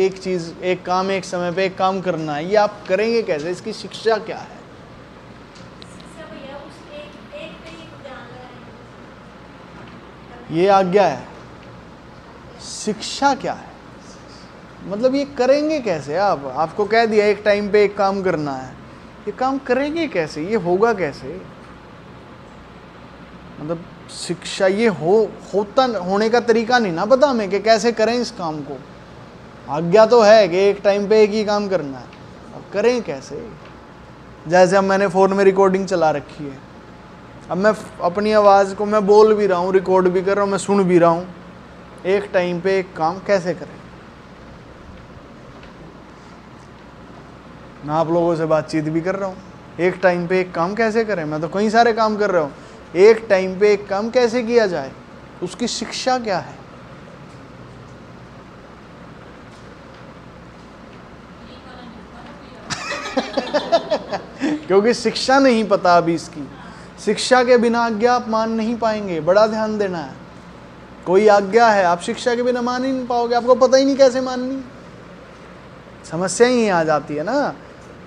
एक चीज़, एक काम एक समय पे एक काम करना है, ये आप करेंगे कैसे? इसकी शिक्षा क्या है? शिक्षा भैया उस एक पे ही ध्यान लगाएंगे। ये आज्ञा है। शिक्षा क्या है? मतलब ये करेंगे कैसे आप? आपको कह दिया एक टाइम पे एक काम करना है, ये काम करेंगे कैसे? ये होगा कैसे? मतलब शिक्षा ये होने का तरीका नहीं ना पता हमें कि कैसे करें इस काम को। आज्ञा तो है कि एक टाइम पे एक ही काम करना है, अब करें कैसे। जैसे अब मैंने फ़ोन में रिकॉर्डिंग चला रखी है, अब मैं अपनी आवाज़ को मैं बोल भी रहा हूँ, रिकॉर्ड भी कर रहा हूँ, मैं सुन भी रहा हूँ, एक टाइम पे एक काम कैसे करें। मैं आप लोगों से बातचीत भी कर रहा हूँ, एक टाइम पे एक काम कैसे करें। मैं तो कई सारे काम कर रहा हूँ, एक टाइम पे एक काम कैसे किया जाए, उसकी शिक्षा क्या है। क्योंकि शिक्षा नहीं पता अभी इसकी। शिक्षा के बिना आज्ञा आप मान नहीं पाएंगे, बड़ा ध्यान देना है। कोई आज्ञा है आप शिक्षा के बिना मान ही नहीं पाओगे, आपको पता ही नहीं कैसे माननी, समस्या ही आ जाती है ना।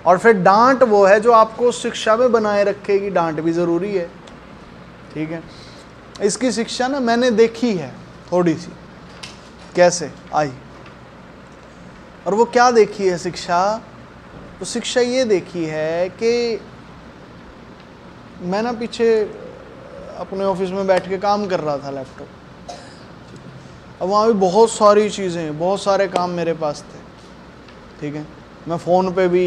और फिर डांट वो है जो आपको शिक्षा में बनाए रखेगी, डांट भी ज़रूरी है, ठीक है। इसकी शिक्षा ना मैंने देखी है थोड़ी सी कैसे आई, और वो क्या देखी है शिक्षा। तो शिक्षा ये देखी है कि मैं ना पीछे अपने ऑफिस में बैठ के काम कर रहा था लैपटॉप, अब वहाँ भी बहुत सारी चीज़ें, बहुत सारे काम मेरे पास थे, ठीक है। मैं फ़ोन पे भी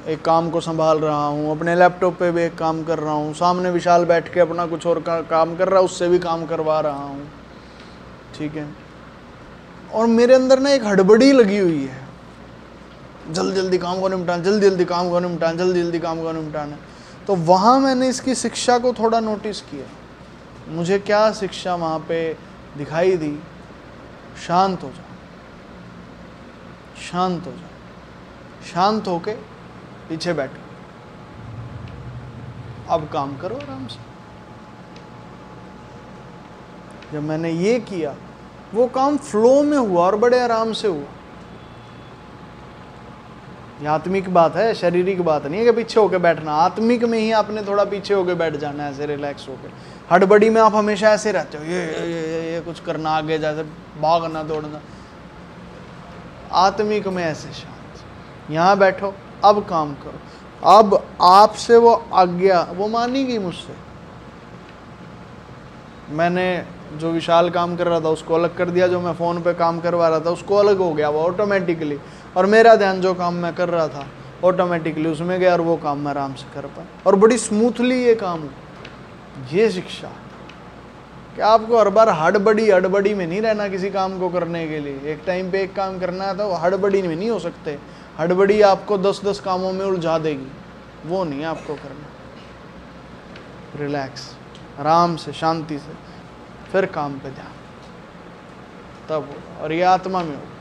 एक काम को संभाल रहा हूँ, अपने लैपटॉप पे भी एक काम कर रहा हूँ, सामने विशाल बैठ के अपना कुछ और काम कर रहा है, उससे भी काम करवा रहा हूँ, ठीक है। और मेरे अंदर ना एक हड़बड़ी लगी हुई है, जल्दी जल्दी काम को निपटाना, जल्दी जल्दी काम को निपटाना, जल्दी जल्दी काम को निपटाना। तो वहाँ मैंने इसकी शिक्षा को थोड़ा नोटिस किया। मुझे क्या शिक्षा वहाँ पे दिखाई दी, शांत हो जाओ, शांत हो जाओ, शांत होके पीछे बैठो, अब काम करो आराम से। जब मैंने ये किया, वो काम फ्लो में हुआ और बड़े आराम से हुआ। ये आत्मिक बात है, शारीरिक बात नहीं है कि पीछे होके बैठना। आत्मिक में ही आपने थोड़ा पीछे होके बैठ जाना है, ऐसे रिलैक्स होके। हड़बड़ी में आप हमेशा ऐसे रहते हो, ये कुछ करना, आगे जैसे भागना दौड़ना। आत्मिक में ऐसे शांत, यहाँ बैठो, अब काम करो। अब आपसे वो आज्ञा वो मानी गई मुझसे। मैंने जो विशाल काम कर रहा था उसको अलग कर दिया, जो मैं फ़ोन पे काम करवा रहा था उसको अलग हो गया वो ऑटोमेटिकली, और मेरा ध्यान जो काम मैं कर रहा था ऑटोमेटिकली उसमें गया, और वो काम मैं आराम से कर पाया, और बड़ी स्मूथली ये काम हुआ। ये शिक्षा कि आपको हर बार हड़बड़ी में नहीं रहना किसी काम को करने के लिए। एक टाइम पे एक काम करना है तो हड़बड़ी में नहीं हो सकते। हड़बड़ी आपको 10-10 कामों में उलझा देगी, वो नहीं आपको करना। रिलैक्स, आराम से, शांति से, फिर काम पे ध्यान, तब होगा। और ये आत्मा में होगा,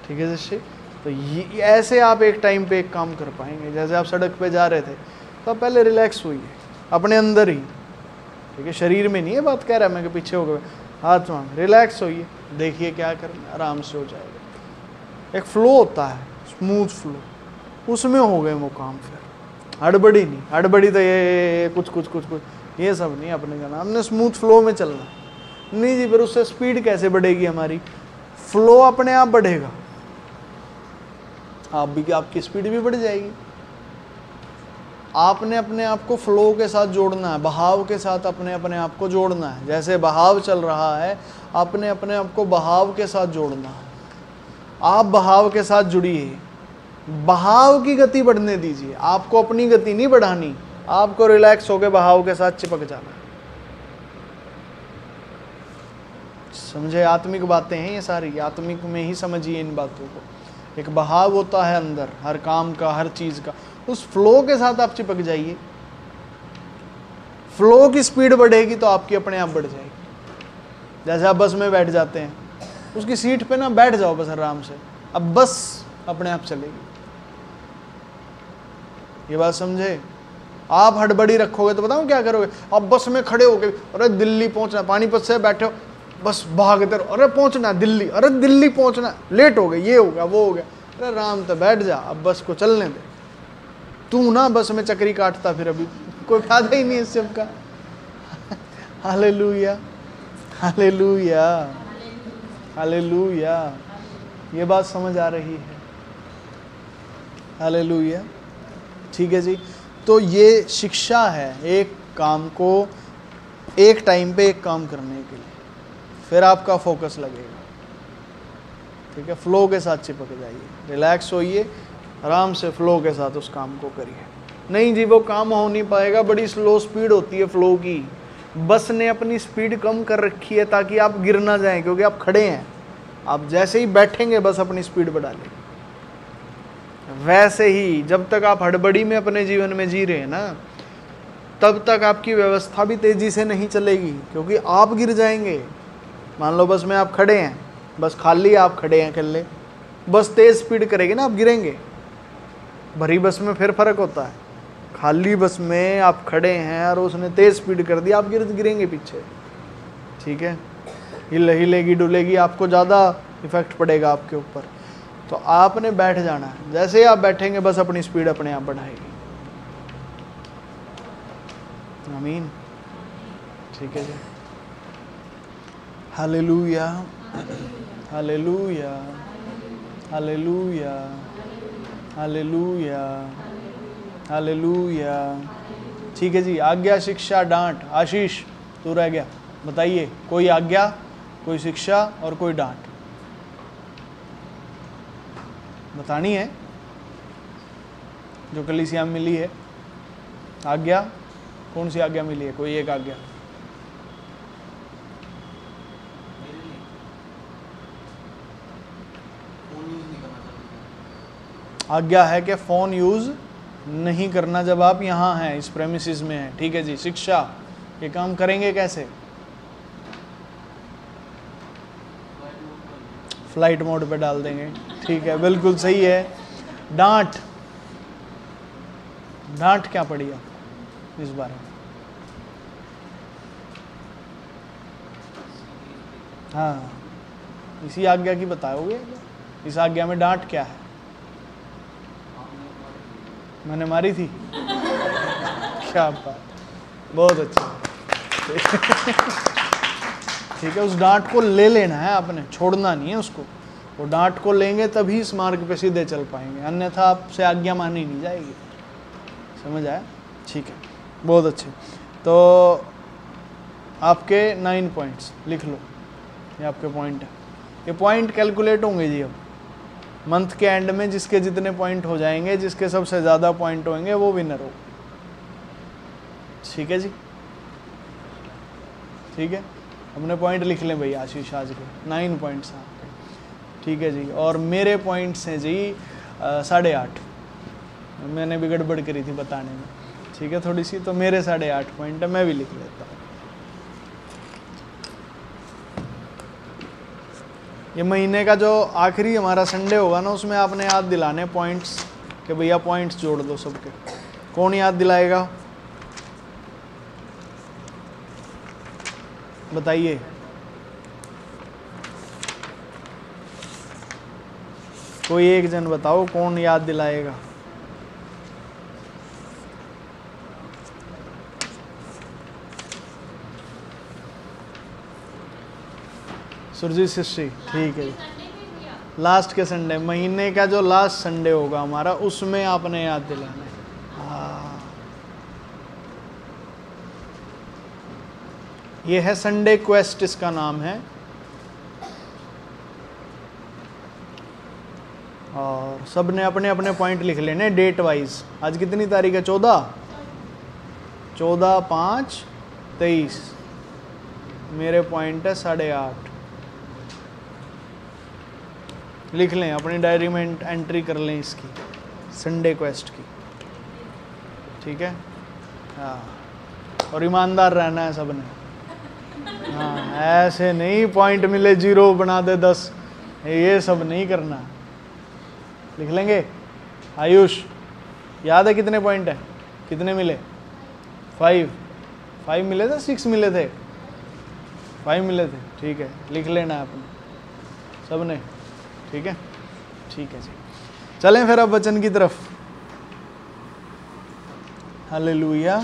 ठीक है जैसे। तो ये ऐसे आप एक टाइम पे एक काम कर पाएंगे। जैसे आप सड़क पे जा रहे थे तो आप पहले रिलैक्स हुइए अपने अंदर ही, ठीक है, शरीर में नहीं है बात कह रहा मैं कि पीछे हो गए, आत्मा में रिलैक्स होइए, देखिए क्या करना, आराम से हो जाएगा। एक फ्लो होता है, स्मूथ फ्लो, उसमें हो गए वो काम। फिर हड़बड़ी नहीं, हड़बड़ी तो ये कुछ ये सब नहीं अपने करना, हमने स्मूथ फ्लो में चलना नहीं जी। फिर उससे स्पीड कैसे बढ़ेगी हमारी, फ्लो अपने आप बढ़ेगा, आपकी स्पीड भी बढ़ जाएगी। आपने अपने आप को फ्लो के साथ जोड़ना है, बहाव के साथ अपने आप को जोड़ना है। जैसे बहाव चल रहा है, आपने अपने आप को बहाव के साथ जोड़ना है। आप बहाव के साथ जुड़िए, बहाव की गति बढ़ने दीजिए, आपको अपनी गति नहीं बढ़ानी, आपको रिलैक्स होकर बहाव के साथ चिपक जाना। समझे, आत्मिक बातें हैं ये सारी, आत्मिक में ही समझिए इन बातों को। एक बहाव होता है अंदर हर काम का, हर चीज का, उस फ्लो के साथ आप चिपक जाइए। फ्लो की स्पीड बढ़ेगी तो आपकी अपने आप बढ़ जाएगी। जैसे आप बस में बैठ जाते हैं, उसकी सीट पे ना बैठ जाओ बस आराम से, अब बस अपने आप चलेगी। ये बात समझे। आप हड़बड़ी रखोगे तो बताऊं क्या करोगे, आप बस में खड़े हो गए, अरे दिल्ली पहुंचना, पानीपत से बैठे हो, बस भागते रहो, अरे पहुंचना दिल्ली, अरे दिल्ली पहुंचना, लेट हो गए, ये हो गया वो हो गया। अरे आराम से बैठ जा, अब बस को चलने दे। तू ना बस में चक्री काटता फिर, अभी कोई फायदा ही नहीं इस सब का। Hallelujah, hallelujah, hallelujah. ये बात समझ आ रही है, हालेलुया, ठीक है जी। तो ये शिक्षा है, एक काम को एक टाइम पे एक काम करने के लिए, फिर आपका फोकस लगेगा। ठीक है, फ्लो के साथ चिपक जाइए, रिलैक्स होइए, आराम से फ्लो के साथ उस काम को करिए। नहीं जी वो काम हो नहीं पाएगा, बड़ी स्लो स्पीड होती है फ्लो की। बस ने अपनी स्पीड कम कर रखी है ताकि आप गिर ना जाएं, क्योंकि आप खड़े हैं। आप जैसे ही बैठेंगे बस अपनी स्पीड बढ़ा लेंगे। वैसे ही जब तक आप हड़बड़ी में अपने जीवन में जी रहे हैं ना, तब तक आपकी व्यवस्था भी तेजी से नहीं चलेगी, क्योंकि आप गिर जाएंगे। मान लो बस में आप खड़े हैं, बस खाली आप खड़े हैं अकेले, बस तेज स्पीड करेगी ना, आप गिरेंगे। भरी बस में फिर फर्क होता है, खाली बस में आप खड़े हैं और उसने तेज स्पीड कर दी, आप गिरेंगे पीछे। ठीक है, हिलेगी डुलेगी, आपको ज़्यादा इफेक्ट पड़ेगा आपके ऊपर। तो आपने बैठ जाना है, जैसे ही आप बैठेंगे बस अपनी स्पीड अपने आप बढ़ाएगी। आमीन। ठीक है जी। Hallelujah, hallelujah, hallelujah, hallelujah, hallelujah. ठीक है जी। आज्ञा, शिक्षा, डांट। आशीष तू रह गया, बताइए कोई आज्ञा, कोई शिक्षा और कोई डांट बतानी है जो कलीसिया में मिली है। आज्ञा, कौन सी आज्ञा मिली है? कोई एक आज्ञा। आज्ञा है कि फ़ोन यूज़ नहीं करना जब आप यहाँ हैं, इस प्रेमिसेस में हैं। ठीक है जी। शिक्षा, ये काम करेंगे कैसे? फ्लाइट मोड पे डाल देंगे। ठीक है, बिल्कुल सही है। डांट, डांट क्या पड़ी आप इस बारे में? हाँ, इसी आज्ञा की बताओगे? इस आज्ञा में डांट क्या है? मैंने मारी थी। क्या बात, बहुत अच्छा। ठीक है, उस डांट को ले लेना है आपने, छोड़ना नहीं है उसको। वो डांट को लेंगे तभी इस मार्ग पे सीधे चल पाएंगे, अन्यथा आपसे आज्ञा मानी नहीं जाएगी। समझ आया? ठीक है, बहुत अच्छे। तो आपके 9 पॉइंट्स लिख लो, ये आपके पॉइंट है। ये पॉइंट कैलकुलेट होंगे जी अब मंथ के एंड में। जिसके जितने पॉइंट हो जाएंगे, जिसके सबसे ज़्यादा पॉइंट होंगे वो विनर हो। ठीक है जी, ठीक है। हमने पॉइंट लिख लें भाई आशीष, आज के 9 पॉइंट्स हैं आपके। ठीक है जी। और मेरे पॉइंट्स हैं जी 8.5। मैंने भी गड़बड़ करी थी बताने में, ठीक है, थोड़ी सी। तो मेरे 8.5 पॉइंट है, मैं भी लिख लेता हूँ। ये महीने का जो आखिरी हमारा संडे होगा ना, उसमें आपने याद दिलाने पॉइंट्स कि भैया पॉइंट्स जोड़ दो सबके। कौन याद दिलाएगा? बताइए। कोई एक जन बताओ, कौन याद दिलाएगा? सुरजीत सिस्टी, ठीक है। लास्ट के संडे, महीने का जो लास्ट संडे होगा हमारा, उसमें आपने याद दिलाना है। हाँ, ये है संडे क्वेस्ट, इसका नाम है। और सब ने अपने अपने पॉइंट लिख लेने डेट वाइज। आज कितनी तारीख है? 14/5/23। मेरे पॉइंट है 8.5। लिख लें, अपनी डायरी में एंट्री कर लें इसकी, संडे क्वेस्ट की। ठीक है, हाँ। और ईमानदार रहना है सब ने। हाँ, ऐसे नहीं पॉइंट मिले 0 बना दे 10, ये सब नहीं करना। लिख लेंगे। आयुष, याद है कितने पॉइंट है? कितने मिले? 5 मिले थे, 6 मिले थे? 5 मिले थे। ठीक है, लिख लेना है अपने सब ने। ठीक है, ठीक है जी। चलें फिर अब वचन की तरफ। हालेलुया।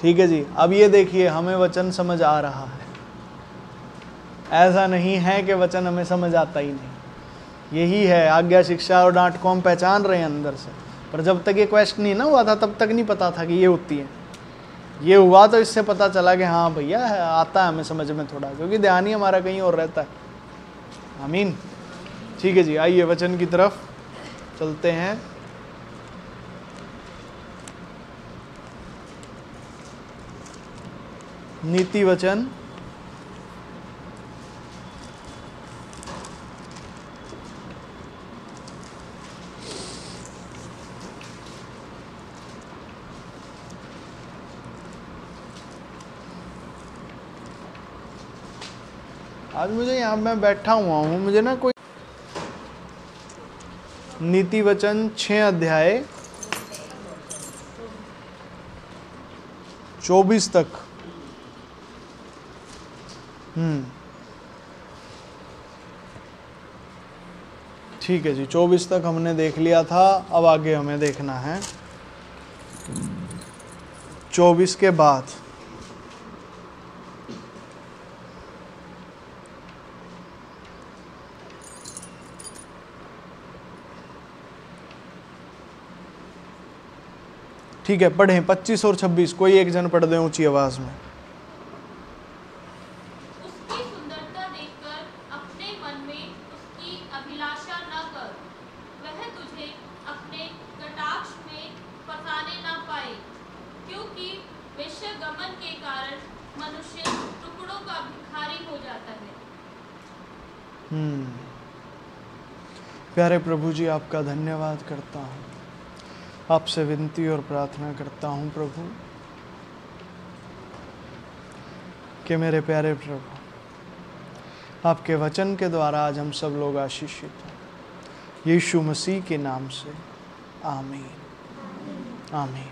ठीक है जी। अब ये देखिए, हमें वचन समझ आ रहा है। ऐसा नहीं है कि वचन हमें समझ आता ही नहीं। यही है आज्ञा, शिक्षा और डांट को हम पहचान रहे हैं अंदर से, पर जब तक ये क्वेश्चन नहीं ना हुआ था, तब तक नहीं पता था कि ये होती है। ये हुआ तो इससे पता चला कि हाँ भैया आता है हमें समझ में थोड़ा, क्योंकि ध्यान ही हमारा कहीं और रहता है। आमीन। ठीक है जी, आइए वचन की तरफ चलते हैं। नीति वचन आज मुझे यहाँ मैं बैठा हुआ हूँ, मुझे ना कोई नीति वचन 6 अध्याय 24 तक। ठीक है जी, 24 तक हमने देख लिया था, अब आगे हमें देखना है 24 के बाद। ठीक है, पढ़ें 25 और 26, कोई एक जन पढ़ दे ऊंची आवाज में। उसकी सुंदरता देखकर अपने मन में उसकी अभिलाषा न कर, वह तुझे अपने कटाक्ष में फंसाने न पाए, क्योंकि वेश्यागमन के कारण मनुष्य टुकड़ों का भिखारी हो जाता है। प्यारे प्रभु जी, आपका धन्यवाद करता हूँ, आपसे विनती और प्रार्थना करता हूँ प्रभु कि मेरे प्यारे प्रभु आपके वचन के द्वारा आज हम सब लोग आशीषित हैं, यीशु मसीह के नाम से, आमीन आमीन।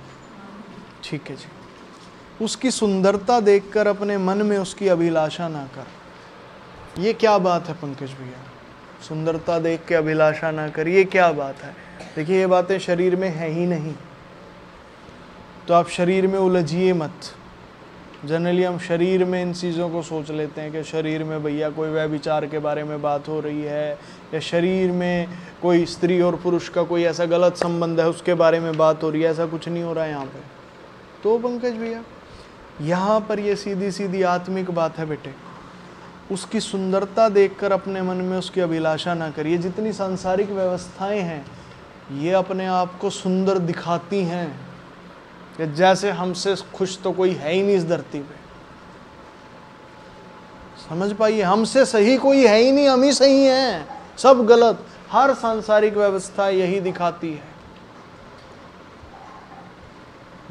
ठीक है जी। उसकी सुंदरता देखकर अपने मन में उसकी अभिलाषा ना कर। ये क्या बात है पंकज भैया? सुंदरता देख के अभिलाषा ना कर, ये क्या बात है? देखिए, ये बातें शरीर में है ही नहीं, तो आप शरीर में उलझिए मत। जनरली हम शरीर में इन चीज़ों को सोच लेते हैं कि शरीर में भैया कोई व्यभिचार के बारे में बात हो रही है, या शरीर में कोई स्त्री और पुरुष का कोई ऐसा गलत संबंध है उसके बारे में बात हो रही है। ऐसा कुछ नहीं हो रहा है यहाँ पे। तो पंकज भैया, यहाँ पर ये सीधी सीधी आत्मिक बात है बेटे। उसकी सुंदरता देखकर अपने मन में उसकी अभिलाषा ना करिए। जितनी सांसारिक व्यवस्थाएं हैं ये अपने आप को सुंदर दिखाती हैं कि जैसे हमसे खुश तो कोई है ही नहीं इस धरती पे। समझ पाइए, हमसे सही कोई है ही नहीं, हम ही सही हैं, सब गलत। हर सांसारिक व्यवस्था यही दिखाती है।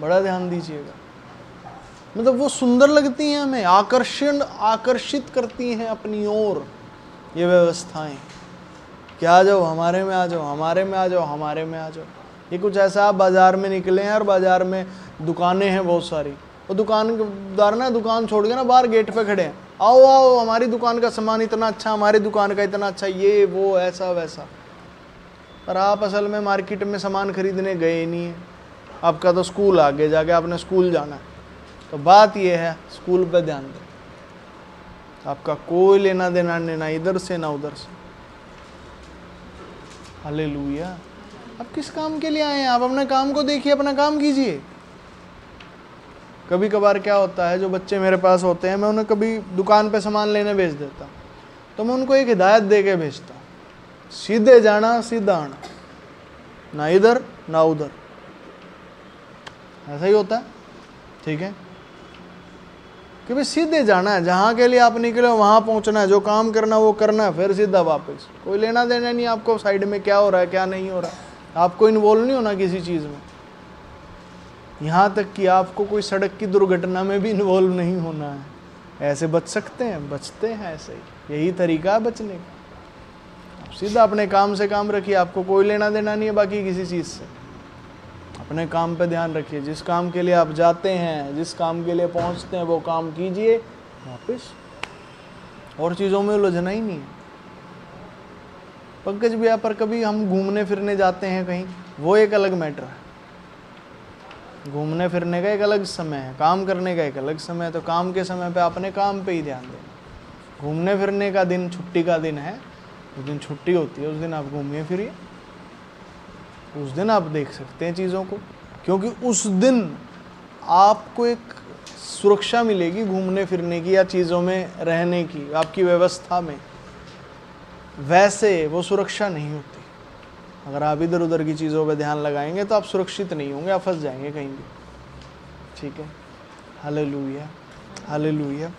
बड़ा ध्यान दीजिएगा। मतलब वो सुंदर लगती हैं, हमें आकर्षित करती हैं अपनी ओर ये व्यवस्थाएं। कि आ जाओ हमारे में, आ जाओ हमारे में, आ जाओ हमारे में, आ जाओ। ये कुछ ऐसा, आप बाजार में निकले हैं और बाजार में दुकानें हैं बहुत सारी, वो दुकानदार ना दुकान छोड़ के ना बाहर गेट पे खड़े हैं, आओ आओ हमारी दुकान का सामान इतना अच्छा, हमारी दुकान का इतना अच्छा, ये वो ऐसा वैसा। पर आप असल में मार्केट में सामान खरीदने गए नहीं है, आपका तो स्कूल आगे जाके आपने स्कूल जाना है। तो बात ये है, स्कूल पे ध्यान दें। आपका कोई लेना देना नहीं, ना इधर से ना उधर से। हालेलुया। आप किस काम के लिए आए हैं? आप अपने काम को देखिए, अपना काम कीजिए। कभी कभार क्या होता है, जो बच्चे मेरे पास होते हैं, मैं उन्हें कभी दुकान पे सामान लेने भेज देता हूँ, तो मैं उनको एक हिदायत दे के भेजता हूँ, सीधे जाना सीधा आना, ना इधर ना उधर। ऐसा ही होता है, ठीक है? कि भाई सीधे जाना है, जहाँ के लिए आप निकले वहाँ पहुँचना है, जो काम करना वो करना है, फिर सीधा वापस। कोई लेना देना नहीं आपको साइड में क्या हो रहा है क्या नहीं हो रहा है। आपको इन्वॉल्व नहीं होना किसी चीज़ में। यहाँ तक कि आपको कोई सड़क की दुर्घटना में भी इन्वॉल्व नहीं होना है। ऐसे बच सकते हैं, बचते हैं ऐसे ही। यही तरीका है बचने का। आप सीधा अपने काम से काम रखिए, आपको कोई लेना देना नहीं है बाकी किसी चीज़ से। अपने काम पे ध्यान रखिए। जिस काम के लिए आप जाते हैं, जिस काम के लिए पहुंचते हैं, वो काम कीजिए वापस। और चीज़ों में उलझना ही नहीं है। पंकज भैया, पर कभी हम घूमने फिरने जाते हैं कहीं, वो एक अलग मैटर है। घूमने फिरने का एक अलग समय है, काम करने का एक अलग समय है। तो काम के समय पे अपने काम पे ही ध्यान दें। घूमने फिरने का दिन छुट्टी का दिन है, उस दिन छुट्टी होती है, उस दिन आप घूमिए फिरिए, उस दिन आप देख सकते हैं चीज़ों को। क्योंकि उस दिन आपको एक सुरक्षा मिलेगी घूमने फिरने की या चीज़ों में रहने की, आपकी व्यवस्था में, वैसे वो सुरक्षा नहीं होती। अगर आप इधर उधर की चीज़ों पे ध्यान लगाएंगे तो आप सुरक्षित नहीं होंगे, आप फंस जाएंगे कहीं भी। ठीक है, हालेलुया हालेलुया।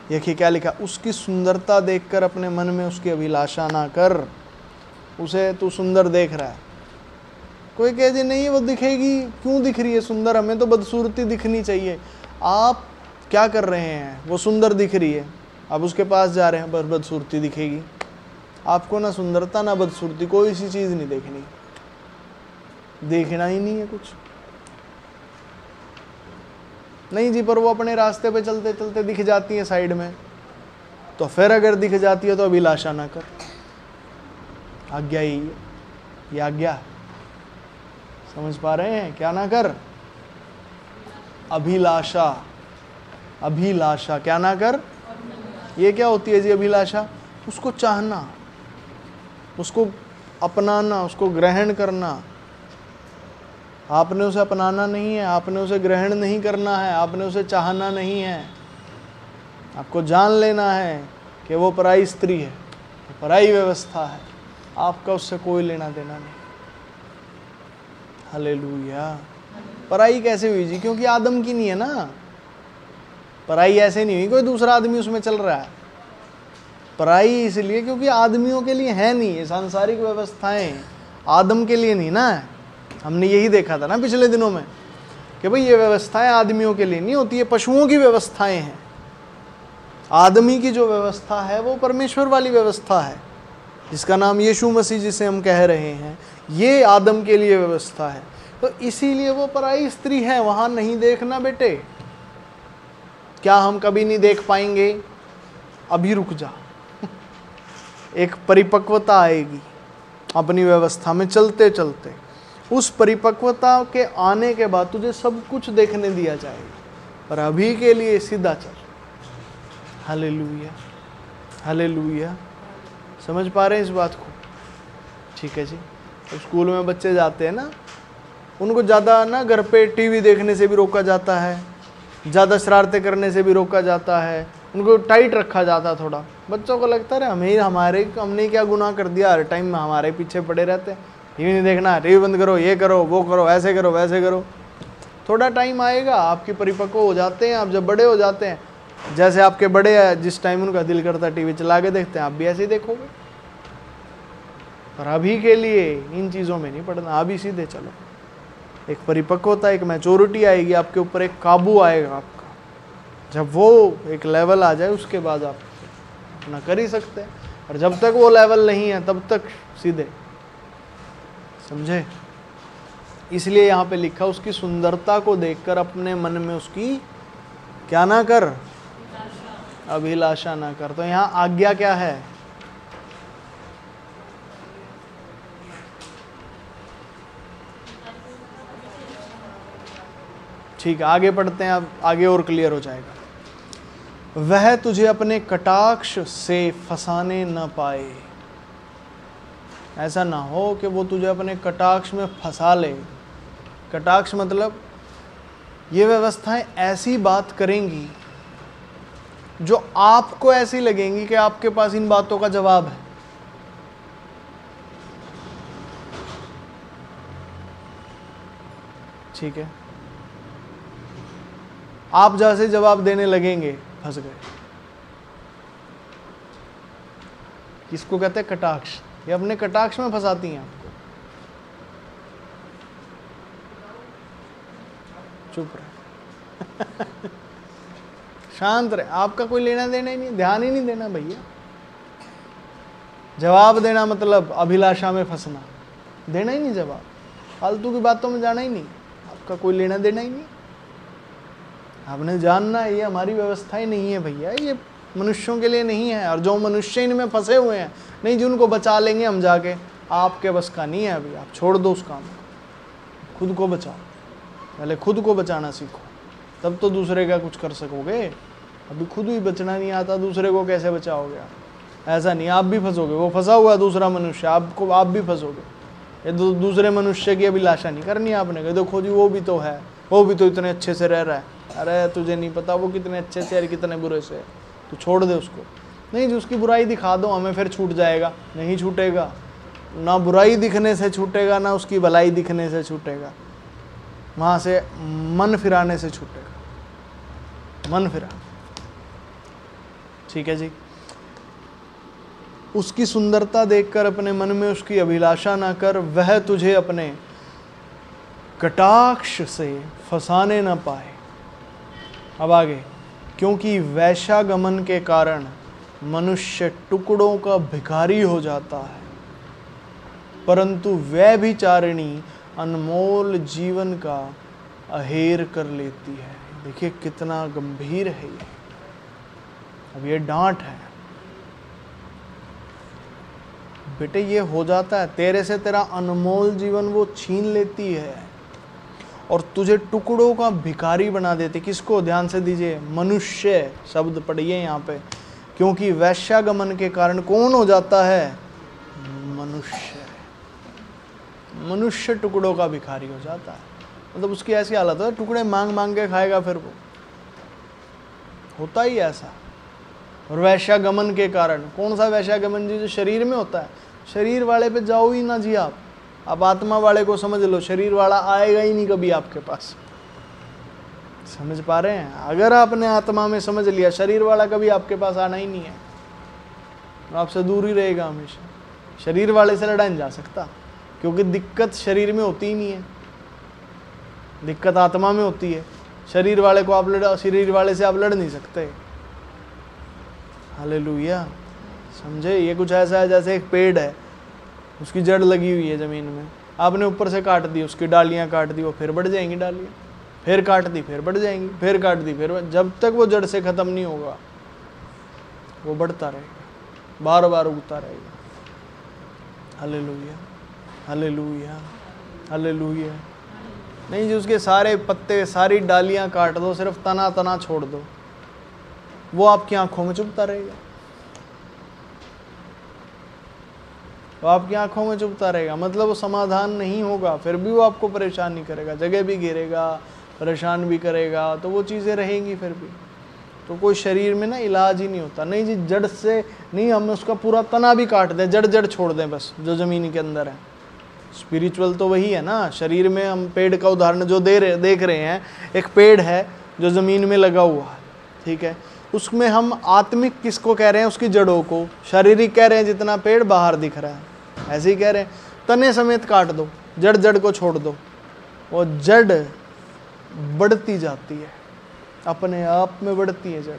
देखिए क्या लिखा, उसकी सुंदरता देखकर अपने मन में उसकी अभिलाषा ना कर। उसे तू सुंदर देख रहा है, कोई कहे जी नहीं वो दिखेगी, क्यों दिख रही है सुंदर, हमें तो बदसूरती दिखनी चाहिए। आप क्या कर रहे हैं, वो सुंदर दिख रही है, आप उसके पास जा रहे हैं, बस बदसूरती दिखेगी। आपको ना सुंदरता ना बदसूरती, कोई सी चीज़ नहीं देखनी, देखना ही नहीं है कुछ। नहीं जी, पर वो अपने रास्ते पे चलते चलते दिख जाती है साइड में, तो फिर अगर दिख जाती है तो अभिलाषा ना कर। आज्ञा ही है, ये आज्ञा समझ पा रहे हैं, क्या ना कर, अभिलाषा। अभिलाषा क्या ना कर, ये क्या होती है जी अभिलाषा? उसको चाहना, उसको अपनाना, उसको ग्रहण करना। आपने उसे अपनाना नहीं है, आपने उसे ग्रहण नहीं करना है, आपने उसे चाहना नहीं है। आपको जान लेना है कि वो पराई स्त्री है, पराई व्यवस्था है, आपका उससे कोई लेना देना नहीं। हालेलुया। पराई कैसे हुई जी? क्योंकि आदम की नहीं है ना। पराई ऐसे नहीं हुई कोई दूसरा आदमी उसमें चल रहा है। पराई इसलिए क्योंकि आदमियों के लिए है नहीं, ये सांसारिक व्यवस्थाएं आदम के लिए नहीं ना। हमने यही देखा था ना पिछले दिनों में कि भाई ये व्यवस्थाएं आदमियों के लिए नहीं होती, ये पशुओं की व्यवस्थाएं हैं। आदमी की जो व्यवस्था है वो परमेश्वर वाली व्यवस्था है, जिसका नाम यीशु मसीह जिसे हम कह रहे हैं, ये आदम के लिए व्यवस्था है। तो इसीलिए वो पराई स्त्री है, वहां नहीं देखना बेटे। क्या हम कभी नहीं देख पाएंगे? अभी रुक जा, एक परिपक्वता आएगी अपनी व्यवस्था में चलते चलते। उस परिपक्वता के आने के बाद तुझे सब कुछ देखने दिया जाएगा, पर अभी के लिए सीधा चल। Hallelujah hallelujah. समझ पा रहे हैं इस बात को? ठीक है जी। तो स्कूल में बच्चे जाते हैं ना, उनको ज़्यादा ना घर पे टीवी देखने से भी रोका जाता है, ज़्यादा शरारतें करने से भी रोका जाता है, उनको टाइट रखा जाता है थोड़ा। बच्चों को लगता है हमने क्या गुनाह कर दिया, हर टाइम हमारे पीछे पड़े रहते हैं, टीवी नहीं देखना, टीवी बंद करो, ये करो वो करो, ऐसे करो वैसे करो। थोड़ा टाइम आएगा, आपकी परिपक्व हो जाते हैं, आप जब बड़े हो जाते हैं, जैसे आपके बड़े हैं, जिस टाइम उनका दिल करता है टीवी चला के देखते हैं, आप भी ऐसे ही देखोगे। पर अभी के लिए इन चीज़ों में नहीं पड़ना, अभी सीधे चलो। एक परिपक्वता, एक मैच्योरिटी आएगी आपके ऊपर, एक काबू आएगा आपका। जब वो एक लेवल आ जाए उसके बाद आप अपना कर ही सकते हैं, और जब तक वो लेवल नहीं है तब तक सीधे। समझे? इसलिए यहाँ पे लिखा, उसकी सुंदरता को देखकर अपने मन में उसकी क्या ना कर, अभिलाषा ना कर। तो यहाँ आज्ञा क्या है? ठीक है, आगे पढ़ते हैं, अब आगे और क्लियर हो जाएगा। वह तुझे अपने कटाक्ष से फंसाने न पाए। ऐसा ना हो कि वो तुझे अपने कटाक्ष में फंसा ले। कटाक्ष मतलब ये व्यवस्थाएं ऐसी बात करेंगी जो आपको ऐसी लगेंगी कि आपके पास इन बातों का जवाब है। ठीक है, आप जैसे जवाब देने लगेंगे, फंस गए। किसको कहते हैं? कटाक्ष। ये अपने कटाक्ष में फंसाती हैं आपको। चुप रहे शांत रहे, आपका कोई लेना देना ही नहीं, ध्यान ही नहीं देना भैया। जवाब देना मतलब अभिलाषा में फंसना, देना ही नहीं जवाब, फालतू की बातों में जाना ही नहीं, आपका कोई लेना देना ही नहीं। आपने जानना है ये हमारी व्यवस्था ही नहीं है भैया, ये मनुष्यों के लिए नहीं है। और जो मनुष्य इनमें फंसे हुए हैं, नहीं जी उनको बचा लेंगे हम जाके, आपके बस का नहीं है अभी। आप छोड़ दो उस काम को, खुद को बचाओ। पहले खुद को बचाना सीखो, तब तो दूसरे का कुछ कर सकोगे। अभी खुद ही बचना नहीं आता, दूसरे को कैसे बचाओगे आप? ऐसा नहीं, आप भी फंसोगे। वो फंसा हुआ दूसरा मनुष्य, आपको आप भी फंसोगे। ये दूसरे मनुष्य की अभिलाषा नहीं करनी आपने, कह देखो जी वो भी तो है, वो भी तो इतने अच्छे से रह रहा है, अरे तुझे नहीं पता वो कितने अच्छे से और कितने बुरे से है, तू छोड़ दे उसको। नहीं जी, उसकी बुराई दिखा दो हमें, फिर छूट जाएगा। नहीं छूटेगा, ना बुराई दिखने से छूटेगा, ना उसकी भलाई दिखने से छूटेगा, वहाँ से मन फिराने से छूटेगा, मन फिरा। ठीक है जी। उसकी सुंदरता देखकर अपने मन में उसकी अभिलाषा ना कर, वह तुझे अपने कटाक्ष से फंसाने न पाए। अब आगे, क्योंकि वैशागमन के कारण मनुष्य टुकड़ों का भिखारी हो जाता है, परंतु व्यभिचारिणी अनमोल जीवन का अहेर कर लेती है। देखिए कितना गंभीर है ये। अब ये डांट है, बेटे ये हो जाता है, तेरे से तेरा अनमोल जीवन वो छीन लेती है और तुझे टुकड़ों का भिखारी बना देती। किसको? ध्यान से दीजिए, मनुष्य शब्द पढ़िए यहाँ पे। क्योंकि वैश्यागमन के कारण कौन हो जाता है? मनुष्य। मनुष्य टुकड़ों का भिखारी हो जाता है, मतलब उसकी ऐसी हालत है, टुकड़े मांग मांग के खाएगा, फिर वो होता ही ऐसा। और वैश्यागमन के कारण, कौन सा वैश्यागमन जी? जो शरीर में होता है। शरीर वाले पे जाओ ही ना जी आप आत्मा वाले को समझ लो, शरीर वाला आएगा ही नहीं कभी आपके पास। समझ पा रहे हैं? अगर आपने आत्मा में समझ लिया, शरीर वाला कभी आपके पास आना ही नहीं है, आपसे दूर ही रहेगा हमेशा। शरीर वाले से लड़ा नहीं जा सकता, क्योंकि दिक्कत शरीर में होती ही नहीं है, दिक्कत आत्मा में होती है। शरीर वाले को आप शरीर वाले से आप लड़ नहीं सकते। हालेलुया, समझे? ये कुछ ऐसा है जैसे एक पेड़ है, उसकी जड़ लगी हुई है ज़मीन में, आपने ऊपर से काट दी, उसकी डालियाँ काट दी, वो फिर बढ़ जाएंगी डालियाँ, फिर काट दी फिर बढ़ जाएंगी, फिर काट दी फिर, जब तक वो जड़ से ख़त्म नहीं होगा वो बढ़ता रहेगा, बार बार उगता रहेगा। Hallelujah, hallelujah, hallelujah. नहीं जी, उसके सारे पत्ते सारी डालियाँ काट दो, सिर्फ तना तना छोड़ दो, वो आपकी आंखों में चुभता रहेगा, वो आपकी आंखों में चुभता रहेगा। मतलब वो समाधान नहीं होगा, फिर भी वो आपको परेशान नहीं करेगा, जगह भी घेरेगा, परेशान भी करेगा, तो वो चीज़ें रहेंगी फिर भी। तो कोई शरीर में ना इलाज ही नहीं होता। नहीं जी, जड़ से नहीं, हम उसका पूरा तना भी काट दें, जड़ जड़ छोड़ दें बस, जो ज़मीन के अंदर है। स्पिरिचुअल तो वही है ना। शरीर में हम पेड़ का उदाहरण जो देख रहे हैं, एक पेड़ है जो ज़मीन में लगा हुआ है, ठीक है, उसमें हम आत्मिक किसको कह रहे हैं? उसकी जड़ों को। शारीरिक कह रहे हैं जितना पेड़ बाहर दिख रहा है, ऐसे ही कह रहे हैं। तने समेत काट दो, जड़ जड़ को छोड़ दो, वो जड़ बढ़ती जाती है, अपने आप में बढ़ती है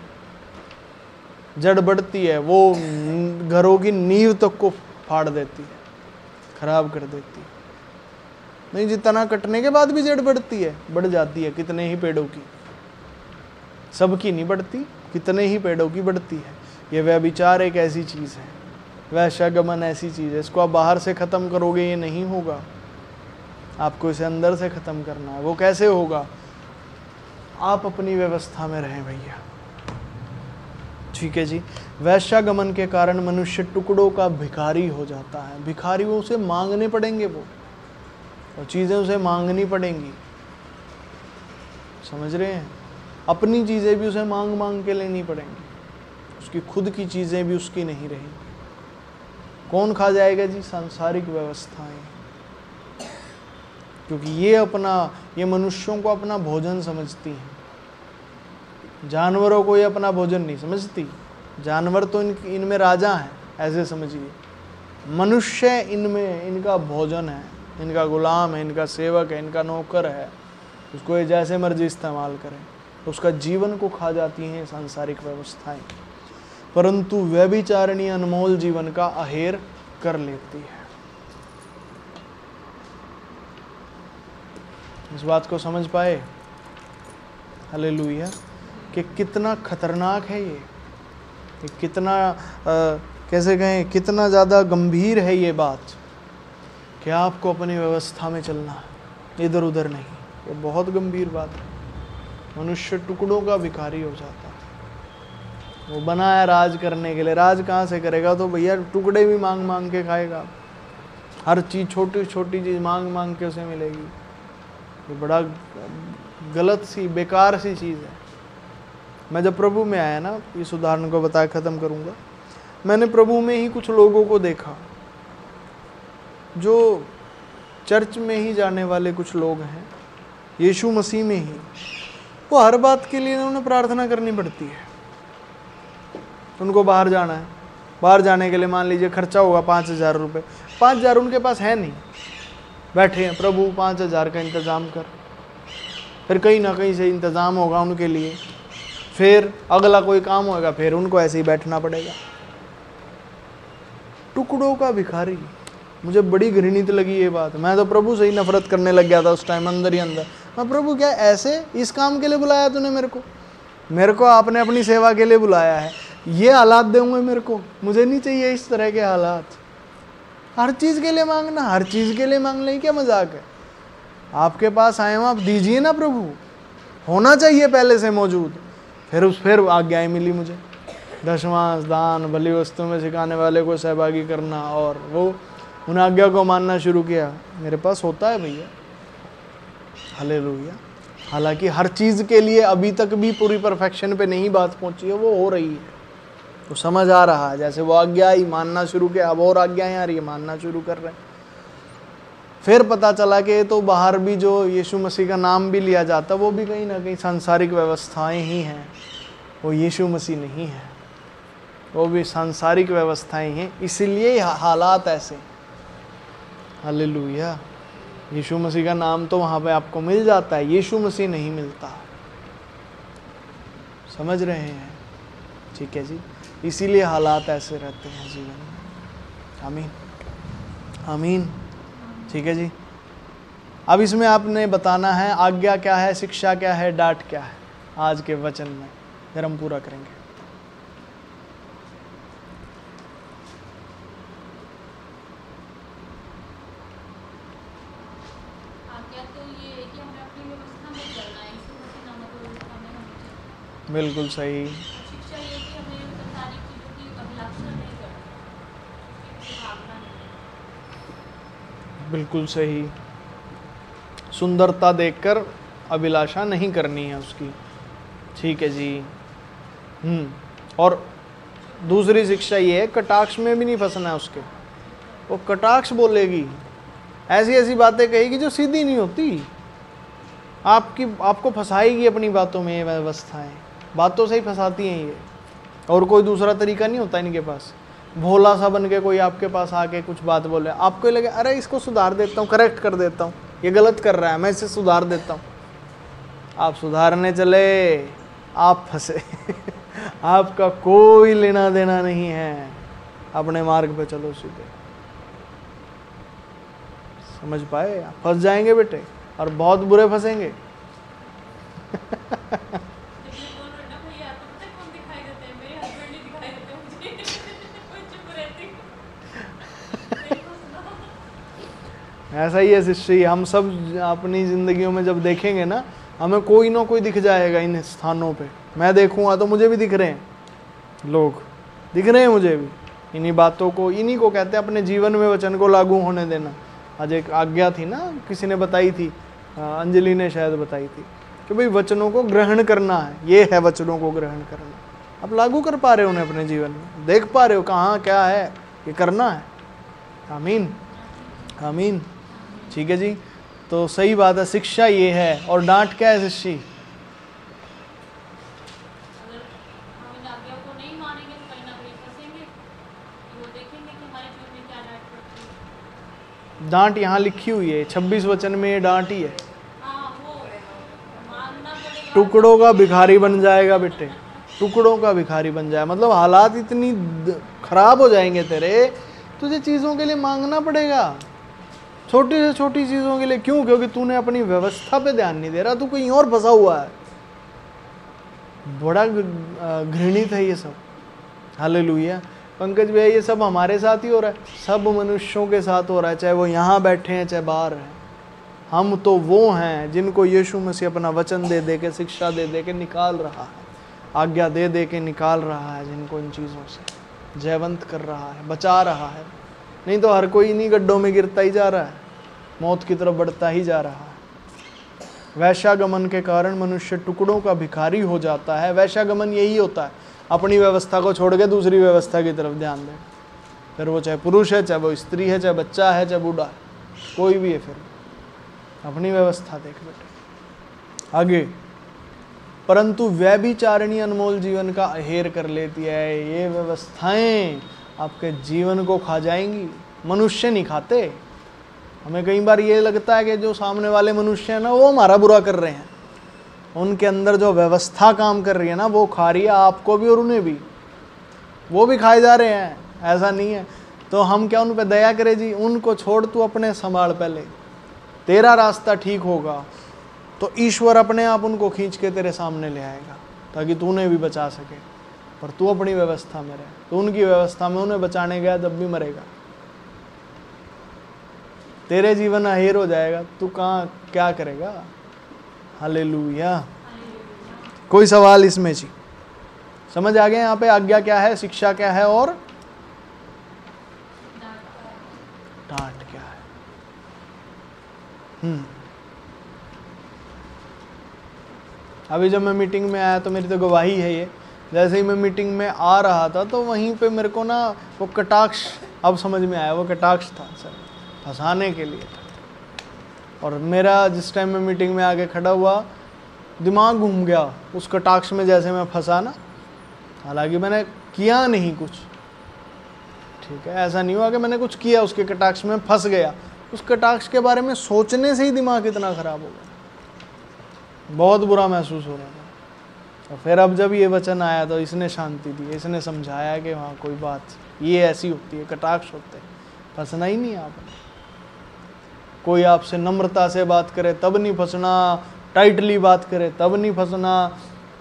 जड़ बढ़ती है, वो घरों की नींव तक को फाड़ देती है, खराब कर देती है। नहीं जी, तना कटने के बाद भी जड़ बढ़ती है, बढ़ जाती है। कितने ही पेड़ों की, सबकी नहीं बढ़ती, कितने ही पेड़ों की बढ़ती है। ये व्यभिचार एक ऐसी चीज़ है, वैश्यागमन ऐसी चीज़ है, इसको आप बाहर से ख़त्म करोगे ये नहीं होगा, आपको इसे अंदर से ख़त्म करना है। वो कैसे होगा? आप अपनी व्यवस्था में रहें भैया, ठीक है जी। वैश्यागमन के कारण मनुष्य टुकड़ों का भिखारी हो जाता है। भिखारी उसे मांगने पड़ेंगे, वो और चीज़ें उसे मांगनी पड़ेंगी, समझ रहे हैं? अपनी चीज़ें भी उसे मांग मांग के लेनी पड़ेंगी, उसकी खुद की चीज़ें भी उसकी नहीं रहेंगी। कौन खा जाएगा जी? सांसारिक व्यवस्थाएं, क्योंकि ये मनुष्यों को अपना भोजन समझती हैं। जानवरों को ये अपना भोजन नहीं समझती। जानवर तो इनमें राजा हैं, ऐसे समझिए। मनुष्य इनमें इनका भोजन है, इनका गुलाम है, इनका सेवक है, इनका नौकर है, उसको ये जैसे मर्जी इस्तेमाल करें। उसका जीवन को खा जाती हैं सांसारिक व्यवस्थाएं, परंतु व्यभिचारिणी अनमोल जीवन का अहेर कर लेती है। इस बात को समझ पाए? हालेलुया, कि कितना खतरनाक है ये, कितना कैसे कहें, कितना ज़्यादा गंभीर है ये बात कि आपको अपनी व्यवस्था में चलना है, इधर उधर नहीं। ये बहुत गंभीर बात है। मनुष्य टुकड़ों का भिखारी हो जाता है। वो बना है राज करने के लिए, राज कहाँ से करेगा? तो भैया टुकड़े भी मांग मांग के खाएगा, हर चीज़ छोटी छोटी चीज़ मांग मांग के उसे मिलेगी। ये बड़ा गलत सी बेकार सी चीज़ है। मैं जब प्रभु में आया ना, इस उदाहरण को बता ख़त्म करूँगा, मैंने प्रभु में ही कुछ लोगों को देखा जो चर्च में ही जाने वाले कुछ लोग हैं, यीशु मसीह में ही, वो हर बात के लिए उन्हें प्रार्थना करनी पड़ती है। उनको बाहर जाना है, बाहर जाने के लिए मान लीजिए खर्चा होगा 5,000 रुपये, 5,000 उनके पास है नहीं, बैठे हैं, प्रभु 5,000 का इंतज़ाम कर, फिर कहीं ना कहीं से इंतज़ाम होगा उनके लिए, फिर अगला कोई काम होगा, फिर उनको ऐसे ही बैठना पड़ेगा। टुकड़ों का भिखारी, मुझे बड़ी घृणित लगी ये बात। मैं तो प्रभु से ही नफरत करने लग गया था उस टाइम, अंदर ही अंदर। मैं, प्रभु क्या ऐसे इस काम के लिए बुलाया तूने मेरे को आपने अपनी सेवा के लिए बुलाया है, ये हालात देंगे मेरे को, मुझे नहीं चाहिए इस तरह के हालात। हर चीज़ के लिए मांगना, हर चीज़ के लिए मांग ले, क्या मजाक है। आपके पास आए हो, आप दीजिए ना प्रभु, होना चाहिए पहले से मौजूद। फिर आज्ञाएं मिली मुझे, दशमांश, दान, भली वस्तु में सिखाने वाले को सहभागी करना, और वो उन आज्ञा को मानना शुरू किया। मेरे पास होता है भैया, हालेलुया। हालांकि हर चीज़ के लिए अभी तक भी पूरी परफेक्शन पे नहीं बात पहुंची है, वो हो रही है, तो समझ आ रहा है। जैसे वो आज्ञा ही मानना शुरू किया, अब और आज्ञाएं आ रही है, मानना शुरू कर रहे हैं। फिर पता चला कि तो बाहर भी जो यीशु मसीह का नाम भी लिया जाता, वो भी कहीं ना कहीं सांसारिक व्यवस्थाएं ही हैं, वो यीशु मसीह नहीं है, वो भी सांसारिक व्यवस्थाएं हैं, इसलिए हालात ऐसे। हालेलुया। यीशु मसीह का नाम तो वहाँ पे आपको मिल जाता है, यीशु मसीह नहीं मिलता। समझ रहे हैं? ठीक है जी, इसीलिए हालात ऐसे रहते हैं जीवन में। आमीन, आमीन। ठीक है जी। अब इसमें आपने बताना है आज्ञा क्या है, शिक्षा क्या है, डांट क्या है, आज के वचन में फिर हम पूरा करेंगे। आज्ञा तो ये है कि हमें अपनी व्यवस्था में चलना है, यीशु मसीह नामक व्यवस्था में हमें चलना है। बिल्कुल सही। शिक्षा ये है कि हमें संसारिक चीज़ों की अभिलाषा नहीं करना, इससे भागना नहीं। बिल्कुल सही। सुंदरता देखकर अभिलाषा नहीं करनी है उसकी। ठीक है जी। और दूसरी शिक्षा ये है, कटाक्ष में भी नहीं फंसना है उसके। वो कटाक्ष बोलेगी, ऐसी ऐसी बातें कहेगी जो सीधी नहीं होती, आपको फंसाएगी अपनी बातों में। ये व्यवस्थाएं बातों से ही फंसाती हैं ये, और कोई दूसरा तरीका नहीं होता इनके पास। भोला सा बन के कोई आपके पास आके कुछ बात बोले, आपको ये लगे अरे इसको सुधार देता हूँ, करेक्ट कर देता हूँ, ये गलत कर रहा है, मैं इसे सुधार देता हूँ। आप सुधारने चले, आप फंसे। आपका कोई लेना देना नहीं है, अपने मार्ग पे चलो सीधे। समझ पाए? आप फंस जाएंगे बेटे, और बहुत बुरे फंसेंगे। ऐसा ही है शिष्य। हम सब अपनी ज़िंदगियों में जब देखेंगे ना, हमें कोई ना कोई दिख जाएगा इन स्थानों पे। मैं देखूंगा तो मुझे भी दिख रहे हैं, लोग दिख रहे हैं मुझे भी। इन्हीं बातों को, इन्हीं को कहते हैं अपने जीवन में वचन को लागू होने देना। आज एक आज्ञा थी ना, किसी ने बताई थी, अंजलि ने शायद बताई थी, कि भाई वचनों को ग्रहण करना है। ये है वचनों को ग्रहण करना। आप लागू कर पा रहे हो उन्हें अपने जीवन में, देख पा रहे हो कहाँ क्या है, ये करना है। आमीन, आमीन। ठीक है जी। तो सही बात है, शिक्षा ये है। और डांट क्या है शिष्य? अगर हम इन आज्ञा को नहीं मानेंगे तो कहीं ना कहीं फंसेंगे। वो देखेंगे कि हमारे जीवन में क्या डांट पड़ती है। डांट यहाँ लिखी हुई है 26 वचन में, ये डांट ही है। हाँ, वो मानना पड़ेगा। टुकड़ों का भिखारी बन जाएगा बेटे, टुकड़ों का भिखारी बन जाए। मतलब हालात इतनी खराब हो जाएंगे तेरे, तुझे चीज़ों के लिए मांगना पड़ेगा, छोटी से छोटी चीज़ों के लिए। क्यों? क्योंकि तूने अपनी व्यवस्था पे ध्यान नहीं दे रहा, तू कहीं और फंसा हुआ है। बड़ा घृणित है ये सब। हालेलुया। पंकज भैया, ये सब हमारे साथ ही हो रहा है, सब मनुष्यों के साथ हो रहा है, चाहे वो यहाँ बैठे हैं चाहे बाहर हैं। हम तो वो हैं जिनको यीशु मसीह अपना वचन दे दे के, शिक्षा दे दे के निकाल रहा है, आज्ञा दे दे के निकाल रहा है, जिनको इन चीज़ों से जयवंत कर रहा है, बचा रहा है। नहीं तो हर कोई इन्हीं गड्ढों में गिरता ही जा रहा है, मौत की तरफ बढ़ता ही जा रहा है। वैश्यागमन के कारण मनुष्य टुकड़ों का भिखारी हो जाता है। वैश्यागमन यही होता है, अपनी व्यवस्था को छोड़ के दूसरी व्यवस्था की तरफ ध्यान दें। फिर वो चाहे पुरुष है, चाहे वो स्त्री है, चाहे बच्चा है, चाहे बूढ़ा है, कोई भी है, फिर अपनी व्यवस्था देख बेटे। आगे, परंतु व्यभिचारिणी अनमोल जीवन का अहेर कर लेती है। ये व्यवस्थाएं आपके जीवन को खा जाएंगी। मनुष्य नहीं खाते। हमें कई बार ये लगता है कि जो सामने वाले मनुष्य हैं ना, वो हमारा बुरा कर रहे हैं। उनके अंदर जो व्यवस्था काम कर रही है ना, वो खा रही है आपको भी और उन्हें भी। वो भी खाए जा रहे हैं, ऐसा नहीं है। तो हम क्या उन पर दया करें जी? उनको छोड़, तू अपने संभाल पहले, तेरा रास्ता ठीक होगा तो ईश्वर अपने आप उनको खींच के तेरे सामने ले आएगा, ताकि तू उन्हें भी बचा सके। पर तू अपनी व्यवस्था में रहे। तो उनकी व्यवस्था में उन्हें बचाने गया, जब भी मरेगा। तेरे जीवन अहेर हो जाएगा, तू कहाँ क्या करेगा? हालेलुया। कोई सवाल इसमें जी? समझ आ गया यहाँ पे आज्ञा क्या है, शिक्षा क्या है और डांट क्या है? अभी जब मैं मीटिंग में आया तो मेरी तो गवाही है ये, जैसे ही मैं मीटिंग में आ रहा था तो वहीं पे मेरे को ना वो कटाक्ष, अब समझ में आया वो कटाक्ष था सर, फंसाने के लिए था। और मेरा जिस टाइम मैं मीटिंग में आके खड़ा हुआ, दिमाग घूम गया उस कटाक्ष में, जैसे मैं फंसा ना। हालांकि मैंने किया नहीं कुछ, ठीक है, ऐसा नहीं हुआ कि मैंने कुछ किया, उसके कटाक्ष में फंस गया। उस कटाक्ष के बारे में सोचने से ही दिमाग इतना ख़राब हो गया, बहुत बुरा महसूस हो रहा था। और फिर अब जब ये वचन आया तो इसने शांति दी, इसने समझाया कि हाँ कोई बात, ये ऐसी होती है, कटाक्ष होते हैं, फंसना ही नहीं आपने। कोई आपसे नम्रता से बात करे तब नहीं फंसना, टाइटली बात करे तब नहीं फंसना,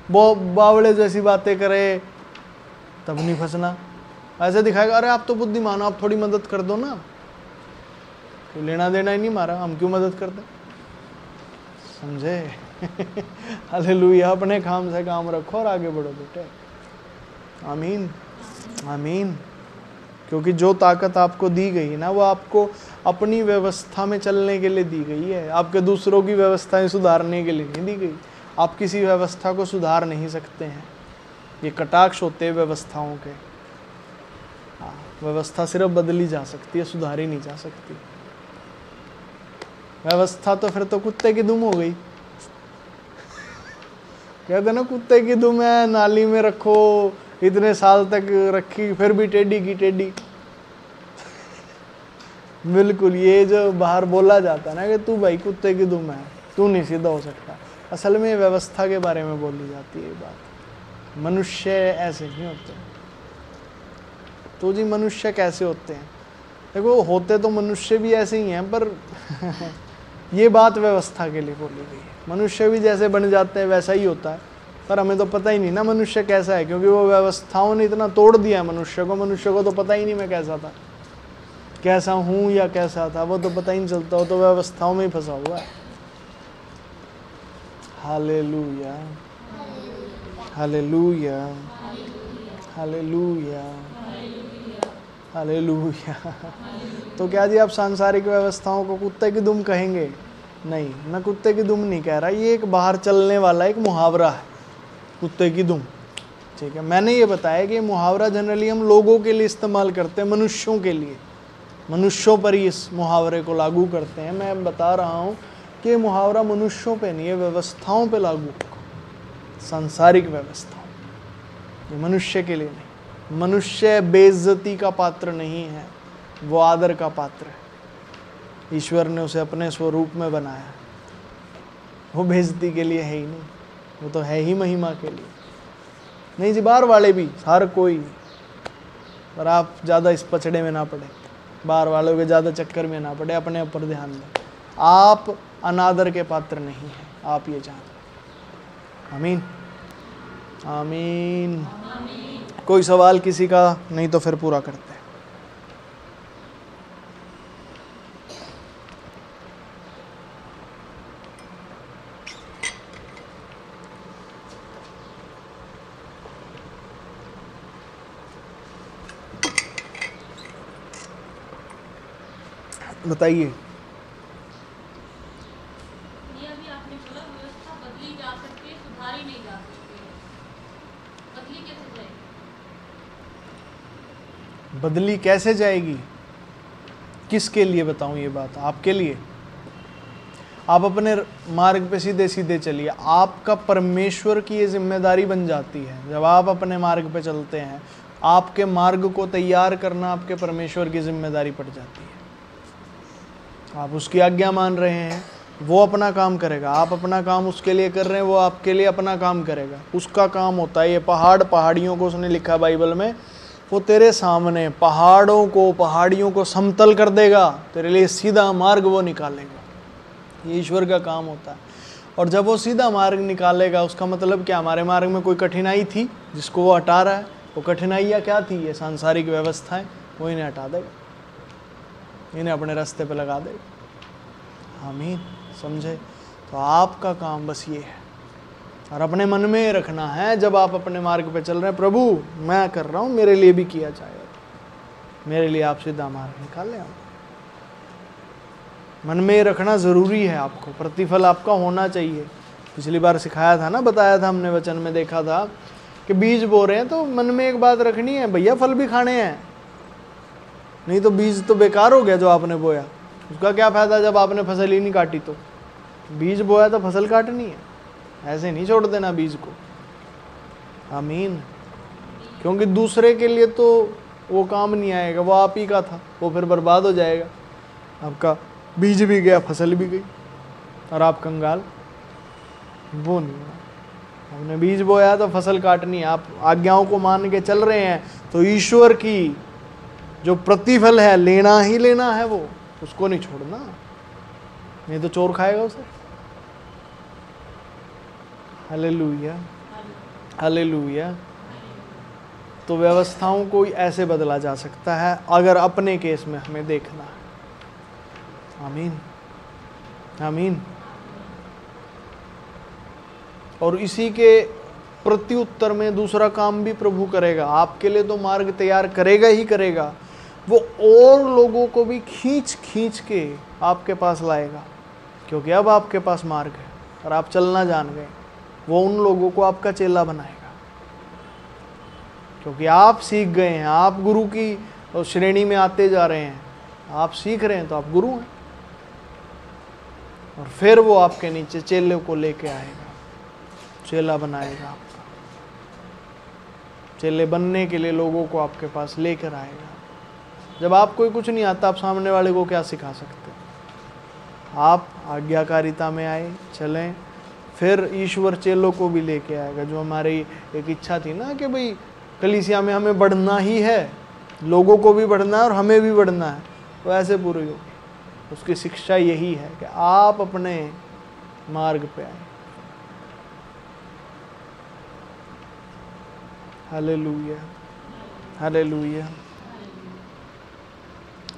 वो बावड़े जैसी बातें करे तब नहीं फंसना। ऐसे दिखाएगा अरे आप तो बुद्धिमान हो, आप थोड़ी मदद कर दो ना, कोई लेना देना ही नहीं मारा, हम क्यों मदद करते? समझे? हालेलुया। अपने काम से काम रखो और आगे बढ़ो बेटे। आमीन आमीन। क्योंकि जो ताकत आपको दी गई है ना, वो आपको अपनी व्यवस्था में चलने के लिए दी गई है, आपके दूसरों की व्यवस्थाएं सुधारने के लिए नहीं दी गई। आप किसी व्यवस्था को सुधार नहीं सकते हैं, ये कटाक्ष होते हैं व्यवस्थाओं के। हाँ, व्यवस्था सिर्फ बदली जा सकती है, सुधारी नहीं जा सकती। व्यवस्था तो फिर तो कुत्ते की दुम हो गई। कहते ना कुत्ते की दुम है, नाली में रखो, इतने साल तक रखी, फिर भी टेढ़ी की टेढ़ी। बिल्कुल ये जो बाहर बोला जाता है ना कि तू भाई कुत्ते की दुम है, तू नहीं सीधा हो सकता, असल में व्यवस्था के बारे में बोली जाती है ये बात। मनुष्य ऐसे नहीं होते। तो जी मनुष्य कैसे होते हैं? देखो होते तो मनुष्य भी ऐसे ही हैं, पर ये बात व्यवस्था के लिए बोली गई है। मनुष्य भी जैसे बन जाते हैं वैसा ही होता है, पर हमें तो पता ही नहीं ना मनुष्य कैसा है, क्योंकि वो व्यवस्थाओं ने इतना तोड़ दिया मनुष्य को। मनुष्य को तो पता ही नहीं मैं कैसा था, कैसा हूँ या कैसा था, वो तो पता ही नहीं चलता, वो तो व्यवस्थाओं में ही फंसा हुआ है। Hallelujah hallelujah hallelujah hallelujah. तो क्या जी आप सांसारिक व्यवस्थाओं को कुत्ते की दुम कहेंगे? नहीं, मैं कुत्ते की दुम नहीं कह रहा, ये एक बाहर चलने वाला एक मुहावरा है, कुत्ते की दुम। ठीक है, मैंने ये बताया कि ये मुहावरा जनरली हम लोगों के लिए इस्तेमाल करते हैं, मनुष्यों के लिए, मनुष्यों पर ही इस मुहावरे को लागू करते हैं। मैं बता रहा हूँ कि ये मुहावरा मनुष्यों पे नहीं है, व्यवस्थाओं पे लागू होगा, सांसारिक व्यवस्थाओं, ये मनुष्य के लिए नहीं। मनुष्य बेइज्जती का पात्र नहीं है, वो आदर का पात्र है। ईश्वर ने उसे अपने स्वरूप में बनाया, वो बेइज्जती के लिए है ही नहीं, वो तो है ही महिमा के लिए। नहीं जी, बाहर वाले भी, हर कोई, पर आप ज़्यादा इस पचड़े में ना पड़े, बाहर वालों के ज़्यादा चक्कर में ना पड़े, अपने ऊपर ध्यान दें। आप अनादर के पात्र नहीं हैं, आप ये जान। आमीन आमीन। कोई सवाल किसी का? नहीं तो फिर पूरा करते हैं। बताइए। ये अभी आपने बोला बदली कैसे जाएगी? किसके लिए बताऊं ये बात? आपके लिए। आप अपने मार्ग पे सीधे सीधे चलिए, आपका परमेश्वर की ये जिम्मेदारी बन जाती है। जब आप अपने मार्ग पे चलते हैं, आपके मार्ग को तैयार करना आपके परमेश्वर की जिम्मेदारी पड़ जाती है। आप उसकी आज्ञा मान रहे हैं, वो अपना काम करेगा। आप अपना काम उसके लिए कर रहे हैं, वो आपके लिए अपना काम करेगा। उसका काम होता है, ये पहाड़ियों को उसने लिखा बाइबल में, वो तेरे सामने पहाड़ियों को समतल कर देगा, तेरे लिए सीधा मार्ग वो निकालेगा। ये ईश्वर का काम होता है। और जब वो सीधा मार्ग निकालेगा, उसका मतलब क्या? हमारे मार्ग में कोई कठिनाई थी जिसको वो हटा रहा है। वो कठिनाइयाँ क्या थी? ये सांसारिक व्यवस्थाएं, वो इन्हें हटा देगा, इन्हें अपने रास्ते पे लगा देगा। आमीन, समझे? तो आपका काम बस ये है, और अपने मन में रखना है जब आप अपने मार्ग पे चल रहे हैं, प्रभु मैं कर रहा हूँ, मेरे लिए भी किया जाए, मेरे लिए आप सीधा मार्ग निकाल लें। मन में रखना ज़रूरी है आपको, प्रतिफल आपका होना चाहिए। पिछली बार सिखाया था ना, बताया था हमने, वचन में देखा था कि बीज बो रहे हैं तो मन में एक बात रखनी है, भैया फल भी खाने हैं, नहीं तो बीज तो बेकार हो गया जो आपने बोया। उसका क्या फ़ायदा जब आपने फसल ही नहीं काटी? तो बीज बोया तो फसल काटनी है, ऐसे नहीं छोड़ देना बीज को। आमीन। क्योंकि दूसरे के लिए तो वो काम नहीं आएगा, वो आप ही का था, वो फिर बर्बाद हो जाएगा। आपका बीज भी गया, फसल भी गई, और आप कंगाल। वो नहीं, हमने बीज बोया तो फसल काटनी है। आप आज्ञाओं को मान के चल रहे हैं तो ईश्वर की जो प्रतिफल है लेना ही लेना है, वो उसको नहीं छोड़ना, नहीं तो चोर खाएगा उसे। Hallelujah, hallelujah. तो व्यवस्थाओं को ऐसे बदला जा सकता है अगर अपने केस में हमें देखना है। आमीन, आमीन। और इसी के प्रत्युत्तर में दूसरा काम भी प्रभु करेगा। आपके लिए तो मार्ग तैयार करेगा ही करेगा, वो और लोगों को भी खींच खींच के आपके पास लाएगा, क्योंकि अब आपके पास मार्ग है और आप चलना जान गए। वो उन लोगों को आपका चेला बनाएगा, क्योंकि आप सीख गए हैं, आप गुरु की श्रेणी में आते जा रहे हैं, आप सीख रहे हैं तो आप गुरु हैं। और फिर वो आपके नीचे चेले को लेके आएगा, चेला बनाएगा आपका। चेले बनने के लिए लोगों को आपके पास लेकर आएगा। जब आपको ही कुछ नहीं आता, आप सामने वाले को क्या सिखा सकते? आप आज्ञाकारिता में आए, चलें, फिर ईश्वर चेलों को भी लेके आएगा। जो हमारी एक इच्छा थी ना कि भाई कलीसिया में हमें बढ़ना ही है, लोगों को भी बढ़ना है और हमें भी बढ़ना है, तो ऐसे पूरी होगी। उसकी शिक्षा यही है कि आप अपने मार्ग पे आए। Hallelujah, hallelujah.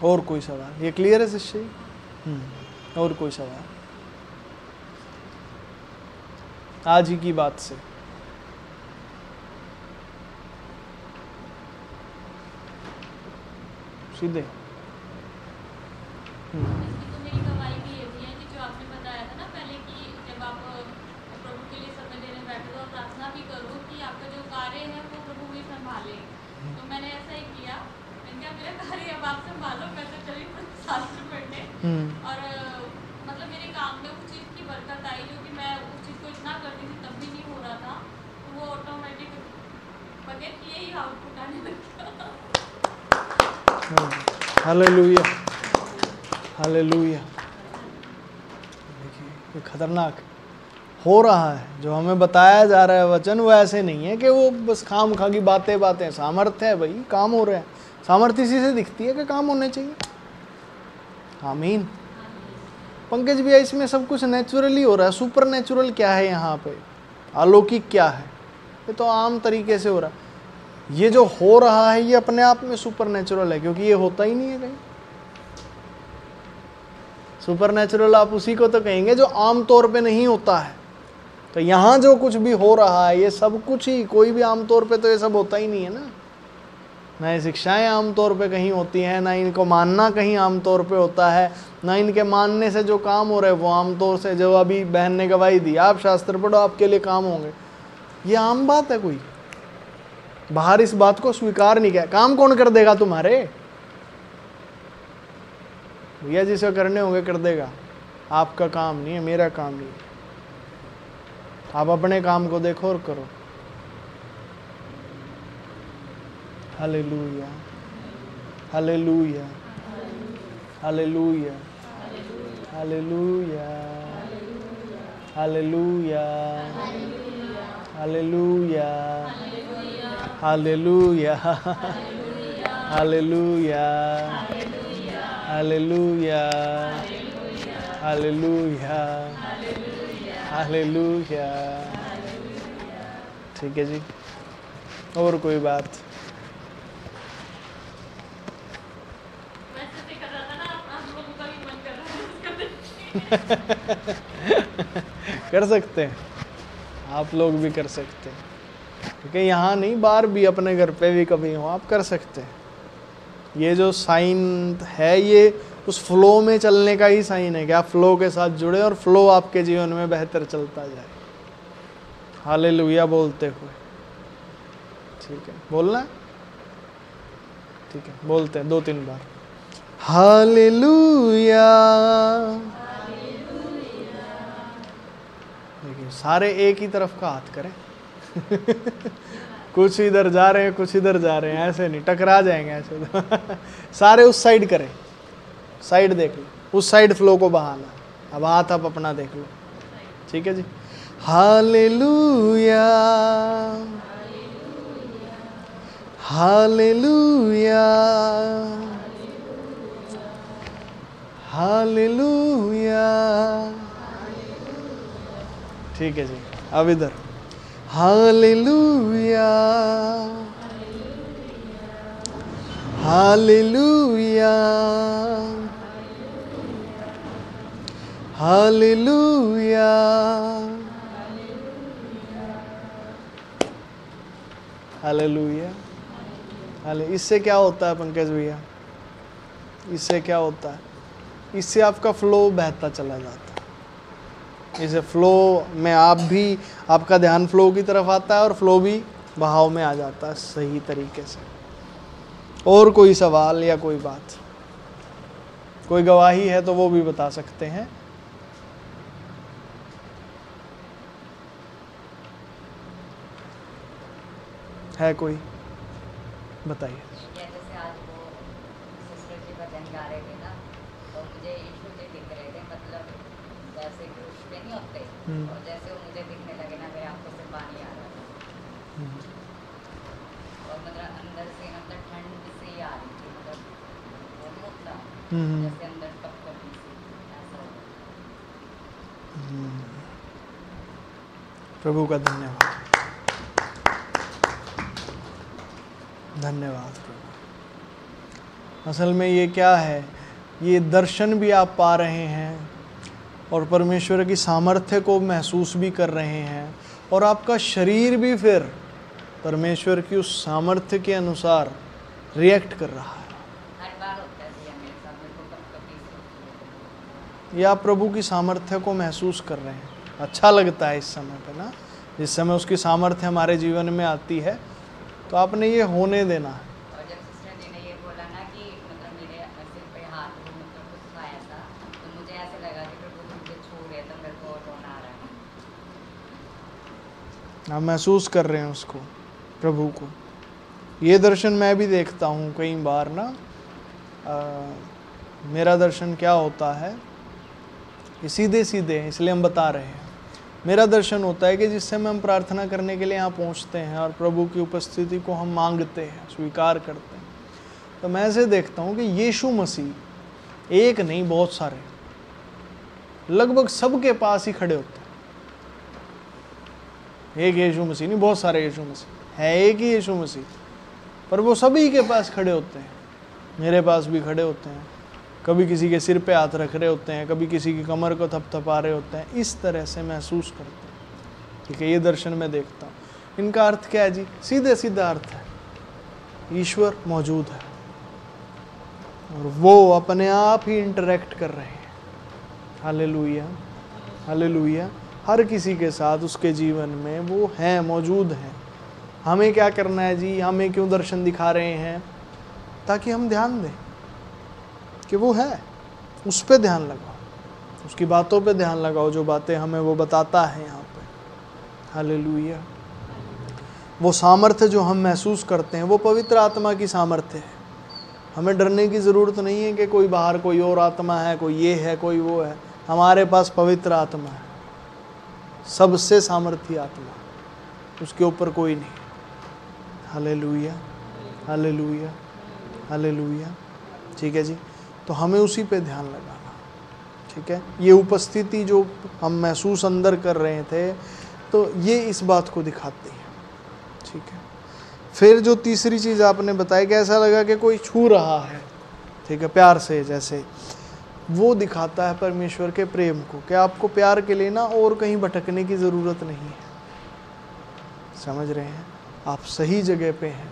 और कोई सवाल? ये क्लियर है शिष्य? और कोई सवाल? आज ही की बात से सीधे तो मेरी गवाही भी ये भी है कि जो आपने बताया था ना पहले कि जब आप प्रभु के लिए समय देने बैठे तो प्रार्थना भी करो कि आपका जो कार्य है वो प्रभु भी संभाले। तो मैंने ऐसा ही किया, मैंने कहा मेरा कार्य अब आप संभालो, मैं तो चली शास्त्र पढ़ने। और मतलब मेरे काम में उस चीज़ की बरकत आई जो कि मैं उस चीज़ को इतना करती थी तब भी नहीं हो रहा था, तो वो ऑटोमेटिक बगैर किए ही आउटपुट आने लगता। Hallelujah, hallelujah. देखिए ये खतरनाक हो रहा है। जो हमें बताया जा रहा है वचन, वो ऐसे नहीं है कि वो बस खाम खा की बातें। सामर्थ्य है भाई, काम हो रहे हैं। सामर्थ्य इसी से दिखती है कि काम होने चाहिए। आमीन। पंकज भैया, इसमें सब कुछ नेचुरली हो रहा है। सुपर नेचुरल क्या है यहाँ पे? अलौकिक क्या है? ये तो आम तरीके से हो रहा है। ये जो हो रहा है ये अपने आप में सुपर नेचुरल है, क्योंकि ये होता ही नहीं है कहीं। सुपर नेचुरल आप उसी को तो कहेंगे जो आम तौर पे नहीं होता है। तो यहाँ जो कुछ भी हो रहा है ये सब कुछ ही, कोई भी आम तौर पे तो ये सब होता ही नहीं है ना ये शिक्षाएं आम तौर पे कहीं होती हैं, ना इनको मानना कहीं आम तौर पे होता है, ना इनके मानने से जो काम हो रहे हैं वो आम तौर से, जो अभी बहन ने गवाही दी, आप शास्त्र पढ़ो आपके लिए काम होंगे, ये आम बात है कोई? बाहर इस बात को स्वीकार नहीं किया, काम कौन कर देगा तुम्हारे? भैया जिसे करने होंगे कर देगा, आपका काम नहीं है, मेरा काम नहीं है। आप अपने काम को देखो और करो। Hallelujah, hallelujah, hallelujah, hallelujah, hallelujah, hallelujah, hallelujah, hallelujah, hallelujah, hallelujah, hallelujah. ठीक है जी, और कोई बात? वैसे भी कर रहा था ना, आप लोगों का भी मन कर रहा है कर सकते हैं, आप लोग भी कर सकते हैं, क्योंकि यहाँ नहीं, बाहर भी, अपने घर पे भी कभी हो आप कर सकते हैं। ये जो साइन है ये उस फ्लो में चलने का ही साइन है कि आप फ्लो के साथ जुड़े और फ्लो आपके जीवन में बेहतर चलता जाए। हालेलुया बोलते हुए, ठीक है, बोलना है? ठीक है, बोलते हैं 2-3 बार। हालेलुया। देखिए सारे एक ही तरफ का हाथ करें। कुछ इधर जा रहे हैं, कुछ इधर जा रहे हैं, ऐसे नहीं, टकरा जाएंगे ऐसे तो। सारे उस साइड करें, साइड देख लो, उस साइड फ्लो को बहाना। अब हाथ आप अपना देख लो, ठीक है जी। Hallelujah, hallelujah, hallelujah. ठीक है जी, अब इधर हालेलुया, हालेलुया, हालेलुया। हालेलुया, हाले। इससे क्या होता है पंकज भैया? इससे क्या होता है? इससे आपका फ्लो बहता चला जाता है। इसे फ्लो में आप भी, आपका ध्यान फ्लो की तरफ आता है और फ्लो भी बहाव में आ जाता है सही तरीके से। और कोई सवाल या कोई बात, कोई गवाही है तो वो भी बता सकते हैं। है कोई? बताइए। जैसे आज वो सिस्टर जी भजन गा रहे थे ना, तो मुझे यीशु जी दिख रहे थे, मतलब जैसे क्रूस पे नहीं होते, और जैसे वो मुझे दिखने लगे ना, मेरे आंखों से पानी आ रहा था, और मतलब अंदर से मतलब ठंड से ही आ रही थी, मतलब वो नहीं होता जैसे अंदर कपकपी सी, ऐसा हो। प्रभु का धन्यवाद, धन्यवाद प्रभु। असल में ये क्या है, ये दर्शन भी आप पा रहे हैं और परमेश्वर की सामर्थ्य को महसूस भी कर रहे हैं, और आपका शरीर भी फिर परमेश्वर की उस सामर्थ्य के अनुसार रिएक्ट कर रहा है। हर बार होता है भैया मेरे साथ, मेरे को कपकपी सी होती है। ये आप प्रभु की सामर्थ्य को महसूस कर रहे हैं। अच्छा लगता है इस समय पे ना, जिस समय उसकी सामर्थ्य हमारे जीवन में आती है, तो आपने ये होने देना है। और जब सिस्टर जी ने ये बोला ना कि मतलब मेरे सिर पे हाथ वो मतलब कुछ आया था, तो मुझे ऐसे लगा कि प्रभु मुझे छू रहे, तो मेरे को रोना आ रहा है। आप महसूस कर रहे हैं उसको, प्रभु को। ये दर्शन मैं भी देखता हूँ कई बार ना। मेरा दर्शन क्या होता है, ये सीधे सीधे इसलिए हम बता रहे हैं। मेरा दर्शन होता है कि जिस समय हम प्रार्थना करने के लिए यहाँ पहुँचते हैं और प्रभु की उपस्थिति को हम मांगते हैं, स्वीकार करते हैं, तो मैं ऐसे देखता हूँ कि यीशु मसीह एक नहीं बहुत सारे, लगभग सबके पास ही खड़े होते हैं। एक यीशु मसीह नहीं, बहुत सारे यीशु मसीह है, एक ही यीशु मसीह, पर वो सभी के पास खड़े होते हैं। मेरे पास भी खड़े होते हैं, कभी किसी के सिर पे हाथ रख रहे होते हैं, कभी किसी की कमर को थपथपा रहे होते हैं। इस तरह से महसूस करते हैं। ठीक है, ये दर्शन में देखता हूँ। इनका अर्थ क्या है जी? सीधे सीधा अर्थ है, ईश्वर मौजूद है और वो अपने आप ही इंटरेक्ट कर रहे हैं। Hallelujah, hallelujah. हर किसी के साथ उसके जीवन में वो हैं, मौजूद हैं। हमें क्या करना है जी, हमें क्यों दर्शन दिखा रहे हैं? ताकि हम ध्यान दें कि वो है, उस पे ध्यान लगाओ, उसकी बातों पे ध्यान लगाओ, जो बातें हमें वो बताता है यहाँ पे। हालेलुया। वो सामर्थ्य जो हम महसूस करते हैं वो पवित्र आत्मा की सामर्थ्य है। हमें डरने की ज़रूरत नहीं है कि कोई बाहर कोई और आत्मा है, कोई ये है, कोई वो है। हमारे पास पवित्र आत्मा है, सबसे सामर्थ्य आत्मा, उसके ऊपर कोई नहीं। Hallelujah, hallelujah, hallelujah. ठीक है जी, तो हमें उसी पे ध्यान लगाना। ठीक है, ये उपस्थिति जो हम महसूस अंदर कर रहे थे, तो ये इस बात को दिखाती है। ठीक है, फिर जो तीसरी चीज़ आपने बताई कि ऐसा लगा कि कोई छू रहा है, ठीक है, प्यार से, जैसे वो दिखाता है परमेश्वर के प्रेम को, कि आपको प्यार के लिए ना और कहीं भटकने की ज़रूरत नहीं है। समझ रहे हैं? आप सही जगह पे हैं,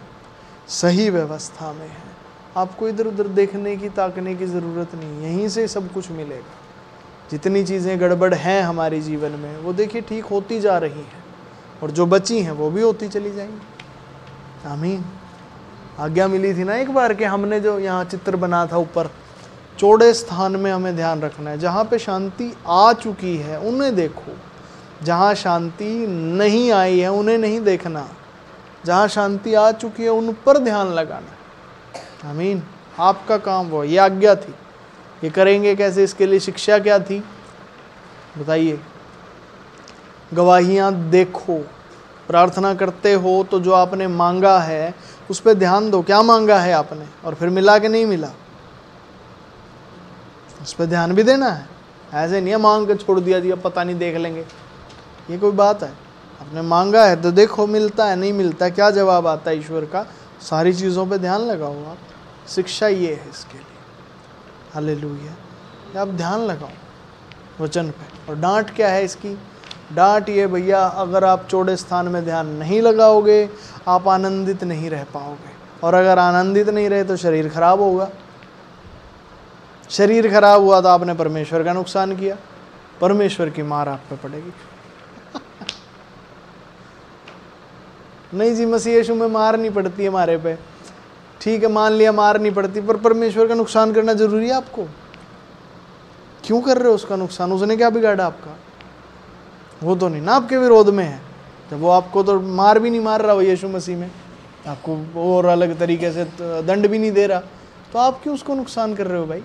सही व्यवस्था में हैं, आपको इधर उधर देखने की ताकने की ज़रूरत नहीं, यहीं से सब कुछ मिलेगा। जितनी चीज़ें गड़बड़ हैं हमारे जीवन में वो देखिए ठीक होती जा रही हैं, और जो बची हैं वो भी होती चली जाएंगी। आमीन। आज्ञा मिली थी ना एक बार कि हमने जो यहाँ चित्र बना था ऊपर, चौड़े स्थान में हमें ध्यान रखना है। जहाँ पे शांति आ चुकी है उन्हें देखो, जहाँ शांति नहीं आई है उन्हें नहीं देखना। जहाँ शांति आ चुकी है उन पर ध्यान लगाना। आमीन। आपका काम वो, ये आज्ञा थी। ये करेंगे कैसे? इसके लिए शिक्षा क्या थी बताइए? गवाहियाँ देखो, प्रार्थना करते हो तो जो आपने मांगा है उस पर ध्यान दो। क्या मांगा है आपने, और फिर मिला कि नहीं मिला, उस पर ध्यान भी देना है। ऐसे नहीं है मांग के छोड़ दिया जी अब पता नहीं देख लेंगे, ये कोई बात है? आपने मांगा है तो देखो मिलता है नहीं मिलता है, क्या जवाब आता है ईश्वर का, सारी चीज़ों पे ध्यान लगाओ आप। शिक्षा ये है इसके लिए। हालेलुया। आप ध्यान लगाओ वचन पे। और डांट क्या है इसकी? डांट ये भैया, अगर आप चौड़े स्थान में ध्यान नहीं लगाओगे आप आनंदित नहीं रह पाओगे, और अगर आनंदित नहीं रहे तो शरीर खराब होगा। शरीर खराब हुआ तो आपने परमेश्वर का नुकसान किया, परमेश्वर की मार आप पे पड़ेगी। नहीं जी, मसीह यीशु में मार नहीं पड़ती है हमारे पे, ठीक है, मान लिया मार नहीं पड़ती, पर परमेश्वर का नुकसान करना जरूरी है आपको? क्यों कर रहे हो उसका नुकसान? उसने क्या बिगाड़ा आपका? वो तो नहीं ना आपके विरोध में है, जब वो आपको तो मार भी नहीं मार रहा हो यीशु मसीह में, आपको और अलग तरीके से दंड भी नहीं दे रहा, तो आप क्यों उसको नुकसान कर रहे हो भाई?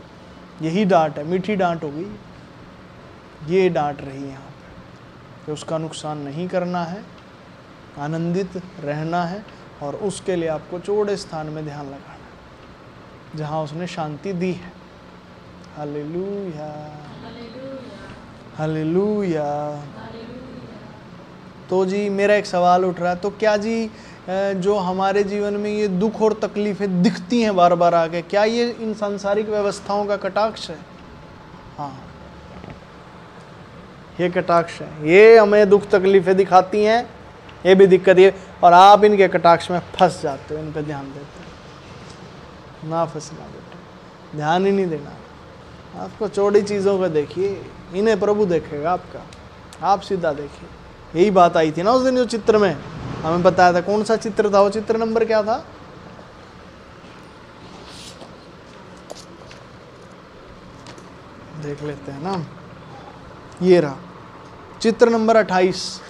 यही डांट है, मीठी डांट होगी, ये डांट रही है यहाँ पे कि उसका नुकसान नहीं करना है, आनंदित रहना है, और उसके लिए आपको चौड़े स्थान में ध्यान लगाना है जहाँ उसने शांति दी है। Hallelujah, hallelujah. तो जी मेरा एक सवाल उठ रहा है, तो क्या जी जो हमारे जीवन में ये दुख और तकलीफ़ें दिखती हैं बार बार आके, क्या ये इन सांसारिक व्यवस्थाओं का कटाक्ष है? हाँ, ये कटाक्ष है। ये हमें दुख तकलीफ़ें दिखाती हैं, ये भी दिक्कत है, और आप इनके कटाक्ष में फंस जाते हो, इन पे ध्यान देते हो। ना फंसना बेटा, ध्यान ही नहीं देना। आपको चौड़ी चीज़ों को देखिए, इन्हें प्रभु देखेगा आपका, आप सीधा देखिए। यही बात आई थी ना उस दिन जो चित्र में हमें बताया था। कौन सा चित्र था वो? चित्र नंबर क्या था? देख लेते हैं ना, ये रहा चित्र नंबर 28।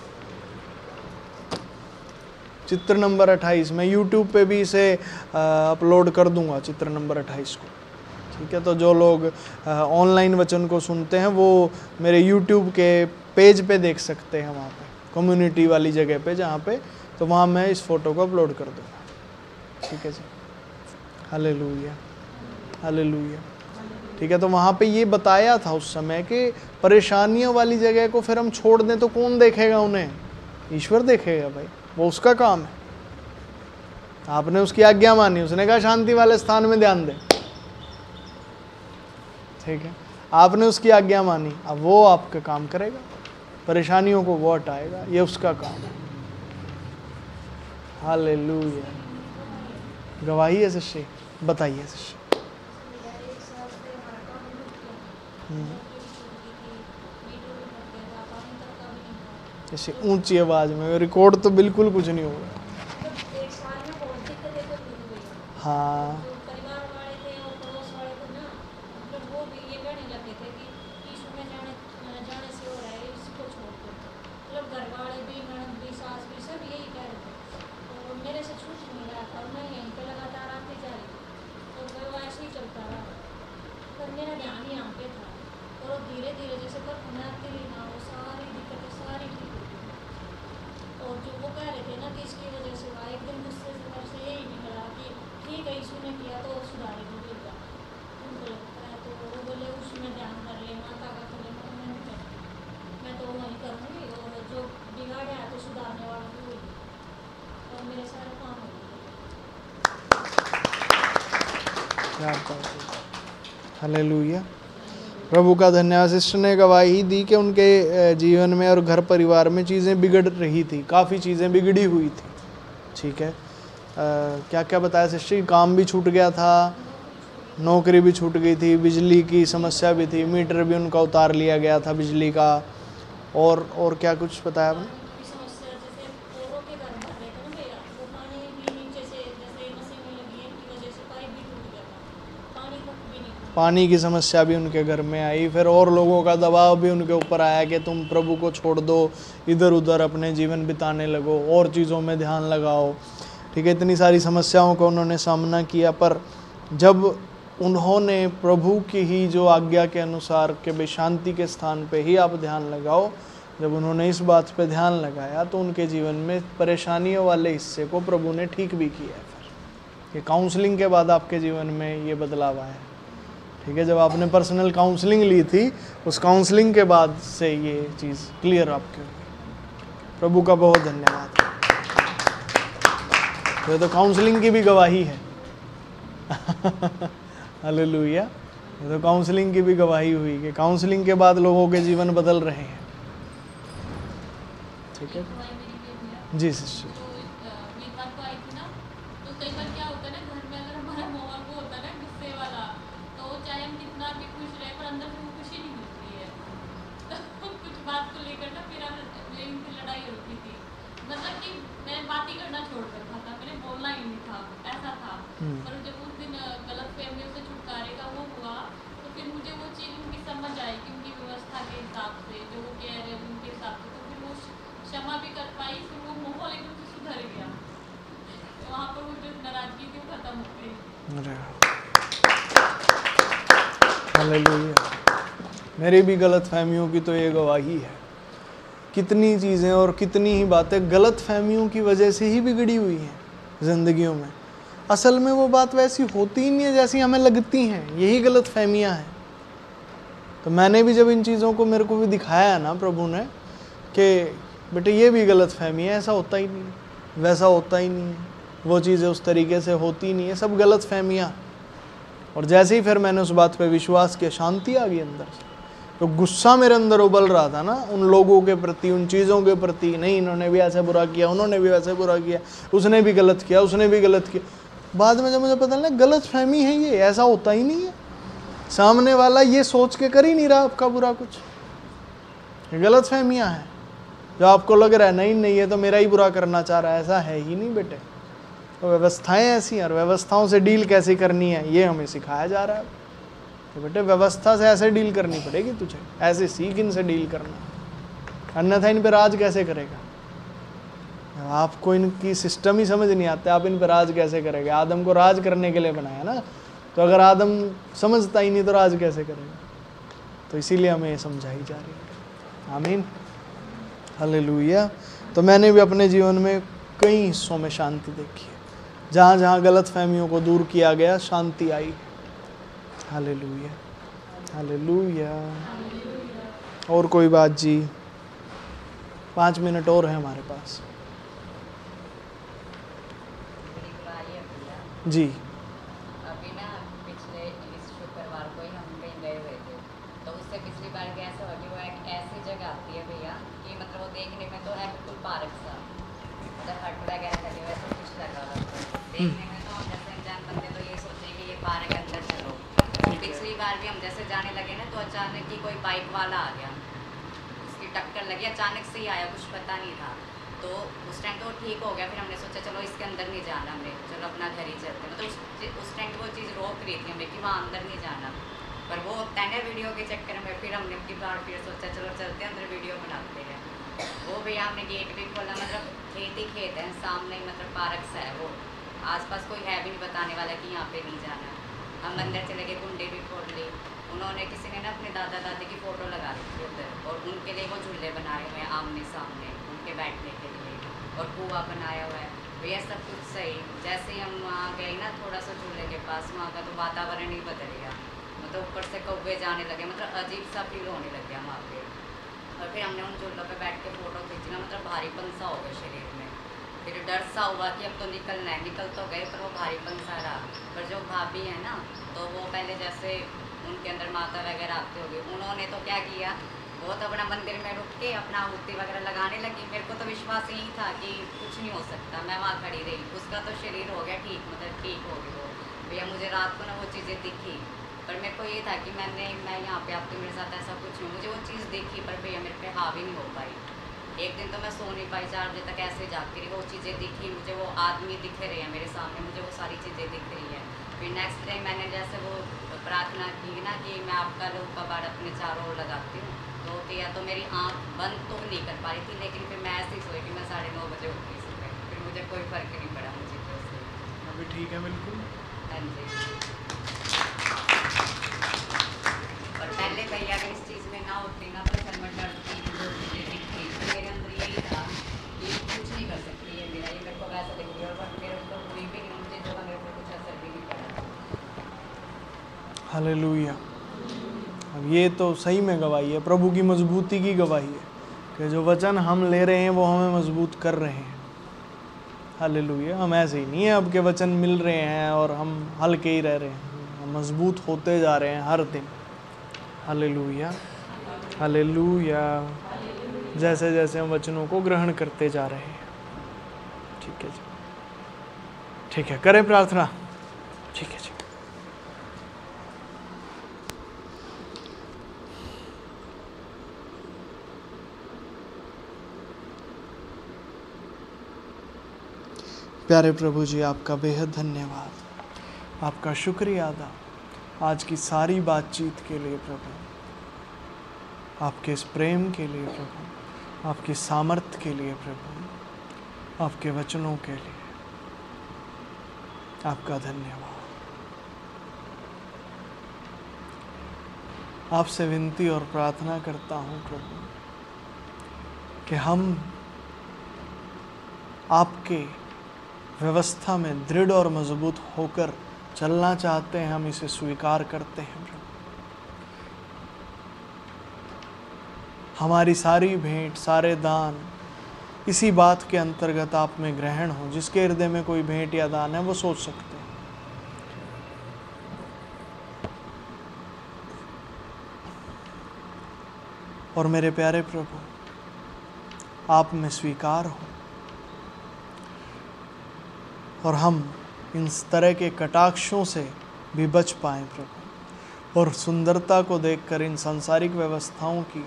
चित्र नंबर 28 मैं YouTube पे भी इसे अपलोड कर दूंगा, चित्र नंबर 28 को। ठीक है, तो जो लोग ऑनलाइन वचन को सुनते हैं वो मेरे YouTube के पेज पे देख सकते हैं, वहाँ पे कम्युनिटी वाली जगह पे जहाँ पे, तो वहाँ मैं इस फ़ोटो को अपलोड कर दूँगा। ठीक है जी, हालेलुया, हालेलुया। ठीक है, तो वहाँ पे ये बताया था उस समय कि परेशानियों वाली जगह को फिर हम छोड़ दें तो कौन देखेगा उन्हें? ईश्वर देखेगा भाई, वो उसका काम है। आपने उसकी आज्ञा मानी, उसने कहा शांति वाले स्थान में ध्यान दें। ठीक है, आपने उसकी आज्ञा मानी, अब वो आपका काम करेगा, परेशानियों को वो हटाएगा, ये उसका काम है। हालेलुया। गवाही है शिष्य, बताइए शिष्य। ऐसे ऊंची आवाज में, रिकॉर्ड तो बिल्कुल कुछ नहीं होगा। हाँ जो परिवार वाले थे और पड़ोस वाले थे ना, मतलब वो भी ये कहने लगे थे कि यीशु में जाने से हो रहा है, इसको छोड़ दो। मतलब घर वाले भी, ननद भी, सास भी, सब यही कह रहे थे। तो मेरे से छूट नहीं रहा था और मैं यहीं पे लगातार आती जा रही थी, तो वो ऐसे ही चलता रहा। पर मेरा ध्यान यहाँ पे था और वो धीरे धीरे जैसे पर मैं आती रही ना, वो सारी दिक्कतें सारी ठीक हो गई। और जो वो कह रहे थे ना कि इसकी वजह से हुआ, एक दिन मुझसे मेरे से यही निकला कि ठीक है यीशु ने किया तो सुधारेगी बेटा, उनको लगता है। तो वो बोले उसमें ध्यान कर ले, माता का कर ले, मैं नहीं करती, मैं तो वही करूँगी और जो बिगाड़ा है तो सुधारने वाला भी वही, और मेरे सारे काम हो गए। हालेलुया। प्रभु का धन्यवाद। सिस्टर ने गवाही दी कि उनके जीवन में और घर परिवार में चीज़ें बिगड़ रही थी, काफ़ी चीज़ें बिगड़ी हुई थी। ठीक है, क्या क्या बताया सिस्टर? काम भी छूट गया था, नौकरी भी छूट गई थी, बिजली की समस्या भी थी, मीटर भी उनका उतार लिया गया था बिजली का, और क्या कुछ बताया आपने? की समस्या जैसे औरों के घर भर रहे थे ना भैया, वो पानी भी नीचे से जैसे मशीनें लगी है इनकी वजह से पाइप भी टूट गया था, पानी तक भी नहीं था। पानी की समस्या भी उनके घर में आई, फिर और लोगों का दबाव भी उनके ऊपर आया कि तुम प्रभु को छोड़ दो, इधर उधर अपने जीवन बिताने लगो, और चीज़ों में ध्यान लगाओ। ठीक है, इतनी सारी समस्याओं का उन्होंने सामना किया, पर जब उन्होंने प्रभु की ही जो आज्ञा के अनुसार कि भाई शांति के स्थान पे ही आप ध्यान लगाओ, जब उन्होंने इस बात पे ध्यान लगाया तो उनके जीवन में परेशानियों वाले हिस्से को प्रभु ने ठीक भी किया है। फिर ये काउंसलिंग के बाद आपके जीवन में ये बदलाव आया। ठीक है, जब आपने पर्सनल काउंसलिंग ली थी, उस काउंसलिंग के बाद से ये चीज़ क्लियर आपके हुई। प्रभु का बहुत धन्यवाद। ये तो काउंसलिंग की भी गवाही है। हालेलुया। ये तो काउंसलिंग की भी गवाही हुई कि काउंसलिंग के बाद लोगों के जीवन बदल रहे हैं। ठीक है जी सिस्टर। तो वीरवार को आई थी ना, तो कई बार क्या होता है ना, घर में अगर हमारा माहौल वो होता है ना गुस्से वाला, तो चाहे हम कितना भी खुश रहे पर अंदर से वो खुशी नहीं मिलती है। तो कुछ बात को लेकर ना फिर इनकी लड़ाई होती थी, मतलब कि मैं बात ही करना छोड़ रखा था, मैंने बोलना ही नहीं था, ऐसा था। पर जब उस दिन गलत फहमियों से छुटकारे का वो हुआ, तो फिर मुझे वो चीज़ उनकी समझ आई कि उनकी व्यवस्था के हिसाब से जो वो कह रहे हैं उनके हिसाब से, तो फिर वो क्षमा भी कर पाई, फिर वो माहौल एकदम से सुधर गया। तो वहाँ पर वो जो नाराजगी थी वो खत्म हो गई। हालेलुया। मेरी भी गलत फहमियों की तो ये गवाही है। कितनी चीज़ें और कितनी ही बातें गलत फहमियों की वजह से ही बिगड़ी हुई हैं ज़िंदगियों में। असल में वो बात वैसी होती ही नहीं है जैसी हमें लगती हैं, यही गलत फहमियाँ हैं। तो मैंने भी जब इन चीज़ों को मेरे को भी दिखाया ना प्रभु ने कि बेटे ये भी गलत फहमी है, ऐसा होता ही नहीं, वैसा होता ही नहीं, वो चीज़ें उस तरीके से होती नहीं है, सब गलत फहमियाँ। और जैसे ही फिर मैंने उस बात पे विश्वास किया, शांति आ गई अंदर से। तो गुस्सा मेरे अंदर उबल रहा था ना उन लोगों के प्रति, उन चीज़ों के प्रति, नहीं इन्होंने भी ऐसे बुरा किया, उन्होंने भी वैसे बुरा किया, उसने भी गलत किया, उसने भी गलत किया। बाद में जब मुझे पता लगा गलत फहमी है ये, ऐसा होता ही नहीं है, सामने वाला ये सोच के कर ही नहीं रहा आपका बुरा कुछ, गलत फहमियाँ हैं। जो आपको लग रहा है नहीं नहीं ये तो मेरा ही बुरा करना चाह रहा है, ऐसा है ही नहीं बेटे। तो व्यवस्थाएं ऐसी हैं और व्यवस्थाओं से डील कैसे करनी है ये हमें सिखाया जा रहा है। तो बेटे व्यवस्था से ऐसे डील करनी पड़ेगी तुझे, ऐसे सीख इनसे डील करना, अन्यथा इन पर राज कैसे करेगा। आपको इनकी सिस्टम ही समझ नहीं आता, आप इन पर राज कैसे करेंगे। आदम को राज करने के लिए बनाया ना, तो अगर आदम समझता ही नहीं तो राज कैसे करेगा। तो इसीलिए हमें ये समझाई जा रही है। आमीन, हालेलुया। तो मैंने भी अपने जीवन में कई हिस्सों में शांति देखी है, जहाँ जहाँ गलत फहमियों को दूर किया गया शांति आई। Hallelujah, hallelujah. और कोई बात जी? 5 मिनट और है हमारे पास जी। अभी ना पिछले इस शुक्रवार को ही हम कहीं गए हुए थे, तो उससे पिछली बार भी ऐसा हुआ कि वो एक ऐसी जगह आती है भैया कि मतलब वो देखने में तो है बिल्कुल पार्क सा, मतलब हट वगैरह लगे वैसे कुछ लग रहा था देखने में। तो हम जैसे अनजान बंदे तो ये सोचे कि ये पार्क अंदर चलो। पिछली बार भी हम जैसे जाने लगे ना, तो अचानक ही कोई बाइक वाला आ गया, उसकी टक्कर लगी, अचानक से ही आया, कुछ पता नहीं था। तो तो उस टाइम तो ठीक हो गया, फिर हमने सोचा चलो इसके अंदर नहीं जाना हमने, चलो अपना घर ही चलते, मतलब उस टाइम वो चीज़ रोक रही थी हमें कि वहाँ अंदर नहीं जाना, पर वो टेंडर वीडियो के चक्कर में फिर हमने अपनी बार फिर सोचा चलो चलते अंदर वीडियो बनाते हैं। वो भैया हमने गेट भी खोला, मतलब खेत ही खेत है सामने, मतलब पार्क सा है वो, आसपास कोई है भी नहीं बताने वाला कि यहाँ पे नहीं जाना। हम अंदर चले गए, कुंडी भी खोल ली, उन्होंने किसी ने ना अपने दादा दादी की फ़ोटो लगा दी थी उधर, और उनके लिए वो झूले बनाए हुए हैं आमने सामने उनके बैठने के लिए, और कुआं बनाया हुआ है भैया, सब कुछ सही। जैसे ही हम वहाँ गए ना थोड़ा सा झूले के पास, वहाँ का तो वातावरण ही बदल गया, मतलब ऊपर से कौवे जाने लगे, मतलब अजीब सा फील होने लग गया वहाँ पे। और फिर हमने उन झूलों पे बैठ के फ़ोटो खींचना, मतलब भारीपन सा हो गया शरीर में, फिर डर सा हुआ कि अब तो निकलना है, निकल तो गए पर वो भारीपन सा रहा। पर जो भाभी है ना, तो वो पहले जैसे उनके अंदर माता वगैरह आती होगी, उन्होंने तो क्या किया, वो तो अपना मंदिर में रुक के अपना आहुति वगैरह लगाने लगी। मेरे को तो विश्वास यही था कि कुछ नहीं हो सकता, मैं वहाँ खड़ी रही, उसका तो शरीर हो गया ठीक, मतलब ठीक हो गई वो भैया। मुझे रात को ना वो चीज़ें दिखी, पर मेरे को ये था कि मैं यहाँ पे आपके मेरे साथ ऐसा कुछ नहीं, मुझे वो चीज़ दिखी पर भैया मेरे पे हावी नहीं हो पाई। एक दिन तो मैं सो नहीं पाई, 4 बजे तक ऐसे जागती रही, वो चीज़ें दिखी मुझे, वो आदमी दिख रहे हैं मेरे सामने, मुझे वो सारी चीज़ें दिख रही हैं। फिर नेक्स्ट डे मैंने जैसे वो प्रार्थना की ना कि मैं आपका लोग का बाड़ अपने चारों ओर लगाती हूँ, तो किया तो मेरी आँख बंद तो नहीं कर पा रही थी, लेकिन फिर मैं ऐसे ही सोई कि मैं 9:30 बजे उठी सुबह, फिर मुझे कोई फ़र्क नहीं पड़ा मुझे तो उससे। अभी ठीक है बिल्कुल। हाँ जी। और पहले भैया अगर इस चीज़ में ना होती ना, तो सर में दर्द की जो चीज़ें दिखती, तो मेरे अंदर यही था कि कुछ नहीं कर सकती है मेरा, ये मेरे को वैसा दिख रही है, और मेरे ऊपर हुई भी नहीं, मुझे जो मेरे ऊपर कुछ असर भी नहीं पड़ा। हालेलुया। अब ये तो सही में गवाही है, प्रभु की मजबूती की गवाही है कि जो वचन हम ले रहे हैं वो हमें मजबूत कर रहे हैं। हालेलुया। हम ऐसे ही नहीं है अब के वचन मिल रहे हैं और हम हल्के ही रह रहे हैं, हम मजबूत होते जा रहे हैं हर दिन। Hallelujah hallelujah. जैसे जैसे हम वचनों को ग्रहण करते जा रहे हैं। ठीक है जी, ठीक है, करें प्रार्थना। ठीक है जी। प्यारे प्रभु जी, आपका बेहद धन्यवाद, आपका शुक्रिया अदा आज की सारी बातचीत के लिए प्रभु, आपके इस प्रेम के लिए प्रभु, आपकी सामर्थ्य के लिए प्रभु, आपके वचनों के लिए आपका धन्यवाद। आपसे विनती और प्रार्थना करता हूँ प्रभु कि हम आपके व्यवस्था में दृढ़ और मजबूत होकर चलना चाहते हैं, हम इसे स्वीकार करते हैं प्रभु। हमारी सारी भेंट, सारे दान इसी बात के अंतर्गत आप में ग्रहण हो। जिसके हृदय में कोई भेंट या दान है वो सोच सकते हैं। और मेरे प्यारे प्रभु, आप में स्वीकार हो और हम इन तरह के कटाक्षों से भी बच पाएं प्रभु, और सुंदरता को देखकर इन सांसारिक व्यवस्थाओं की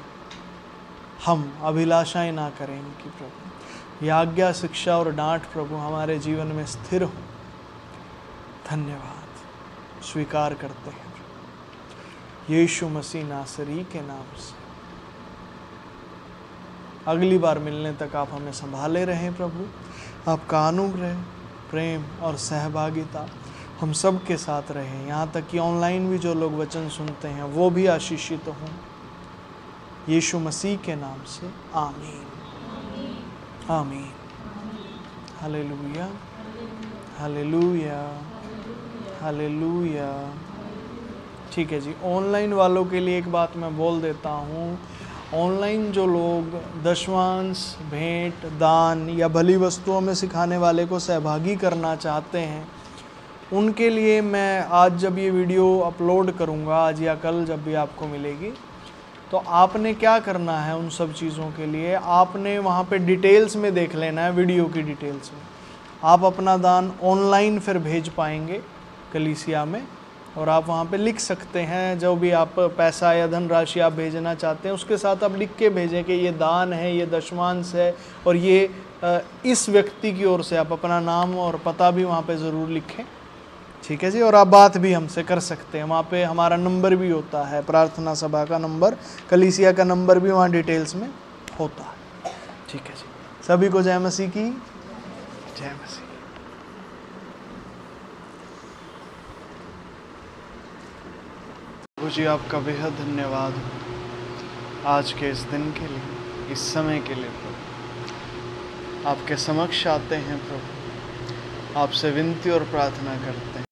हम अभिलाषाएं ना करें इनकी प्रभु। यह आज्ञा, शिक्षा और डांट प्रभु हमारे जीवन में स्थिर हो। धन्यवाद, स्वीकार करते हैं प्रभु यीशु मसीह नासरी के नाम से। अगली बार मिलने तक आप हमें संभाले रहें प्रभु। आपका अनुग्रह, प्रेम और सहभागिता हम सब के साथ रहे। यहाँ तक कि ऑनलाइन भी जो लोग वचन सुनते हैं वो भी आशीषित हों। यीशु मसीह के नाम से आमीन आमीन। Hallelujah hallelujah hallelujah. ठीक है जी, ऑनलाइन वालों के लिए एक बात मैं बोल देता हूँ। ऑनलाइन जो लोग दशवांश, भेंट, दान या भली वस्तुओं में सिखाने वाले को सहभागी करना चाहते हैं, उनके लिए मैं आज जब ये वीडियो अपलोड करूँगा, आज या कल जब भी आपको मिलेगी, तो आपने क्या करना है उन सब चीज़ों के लिए, आपने वहाँ पे डिटेल्स में देख लेना है, वीडियो की डिटेल्स में। आप अपना दान ऑनलाइन फिर भेज पाएंगे कलीसिया में, और आप वहाँ पे लिख सकते हैं जो भी आप पैसा या धनराशि आप भेजना चाहते हैं, उसके साथ आप लिख के भेजें कि ये दान है, ये दशमांश है और ये इस व्यक्ति की ओर से आप अपना नाम और पता भी वहाँ पे ज़रूर लिखें, ठीक है जी। और आप बात भी हमसे कर सकते हैं, वहाँ पे हमारा नंबर भी होता है, प्रार्थना सभा का नंबर, कलीसिया का नंबर भी वहाँ डिटेल्स में होता है, ठीक है जी। सभी को जय मसीह की जय मसीह। प्रभु जी आपका बेहद धन्यवाद आज के इस दिन के लिए, इस समय के लिए प्रभु। आपके समक्ष आते हैं प्रभु, आपसे विनती और प्रार्थना करते हैं।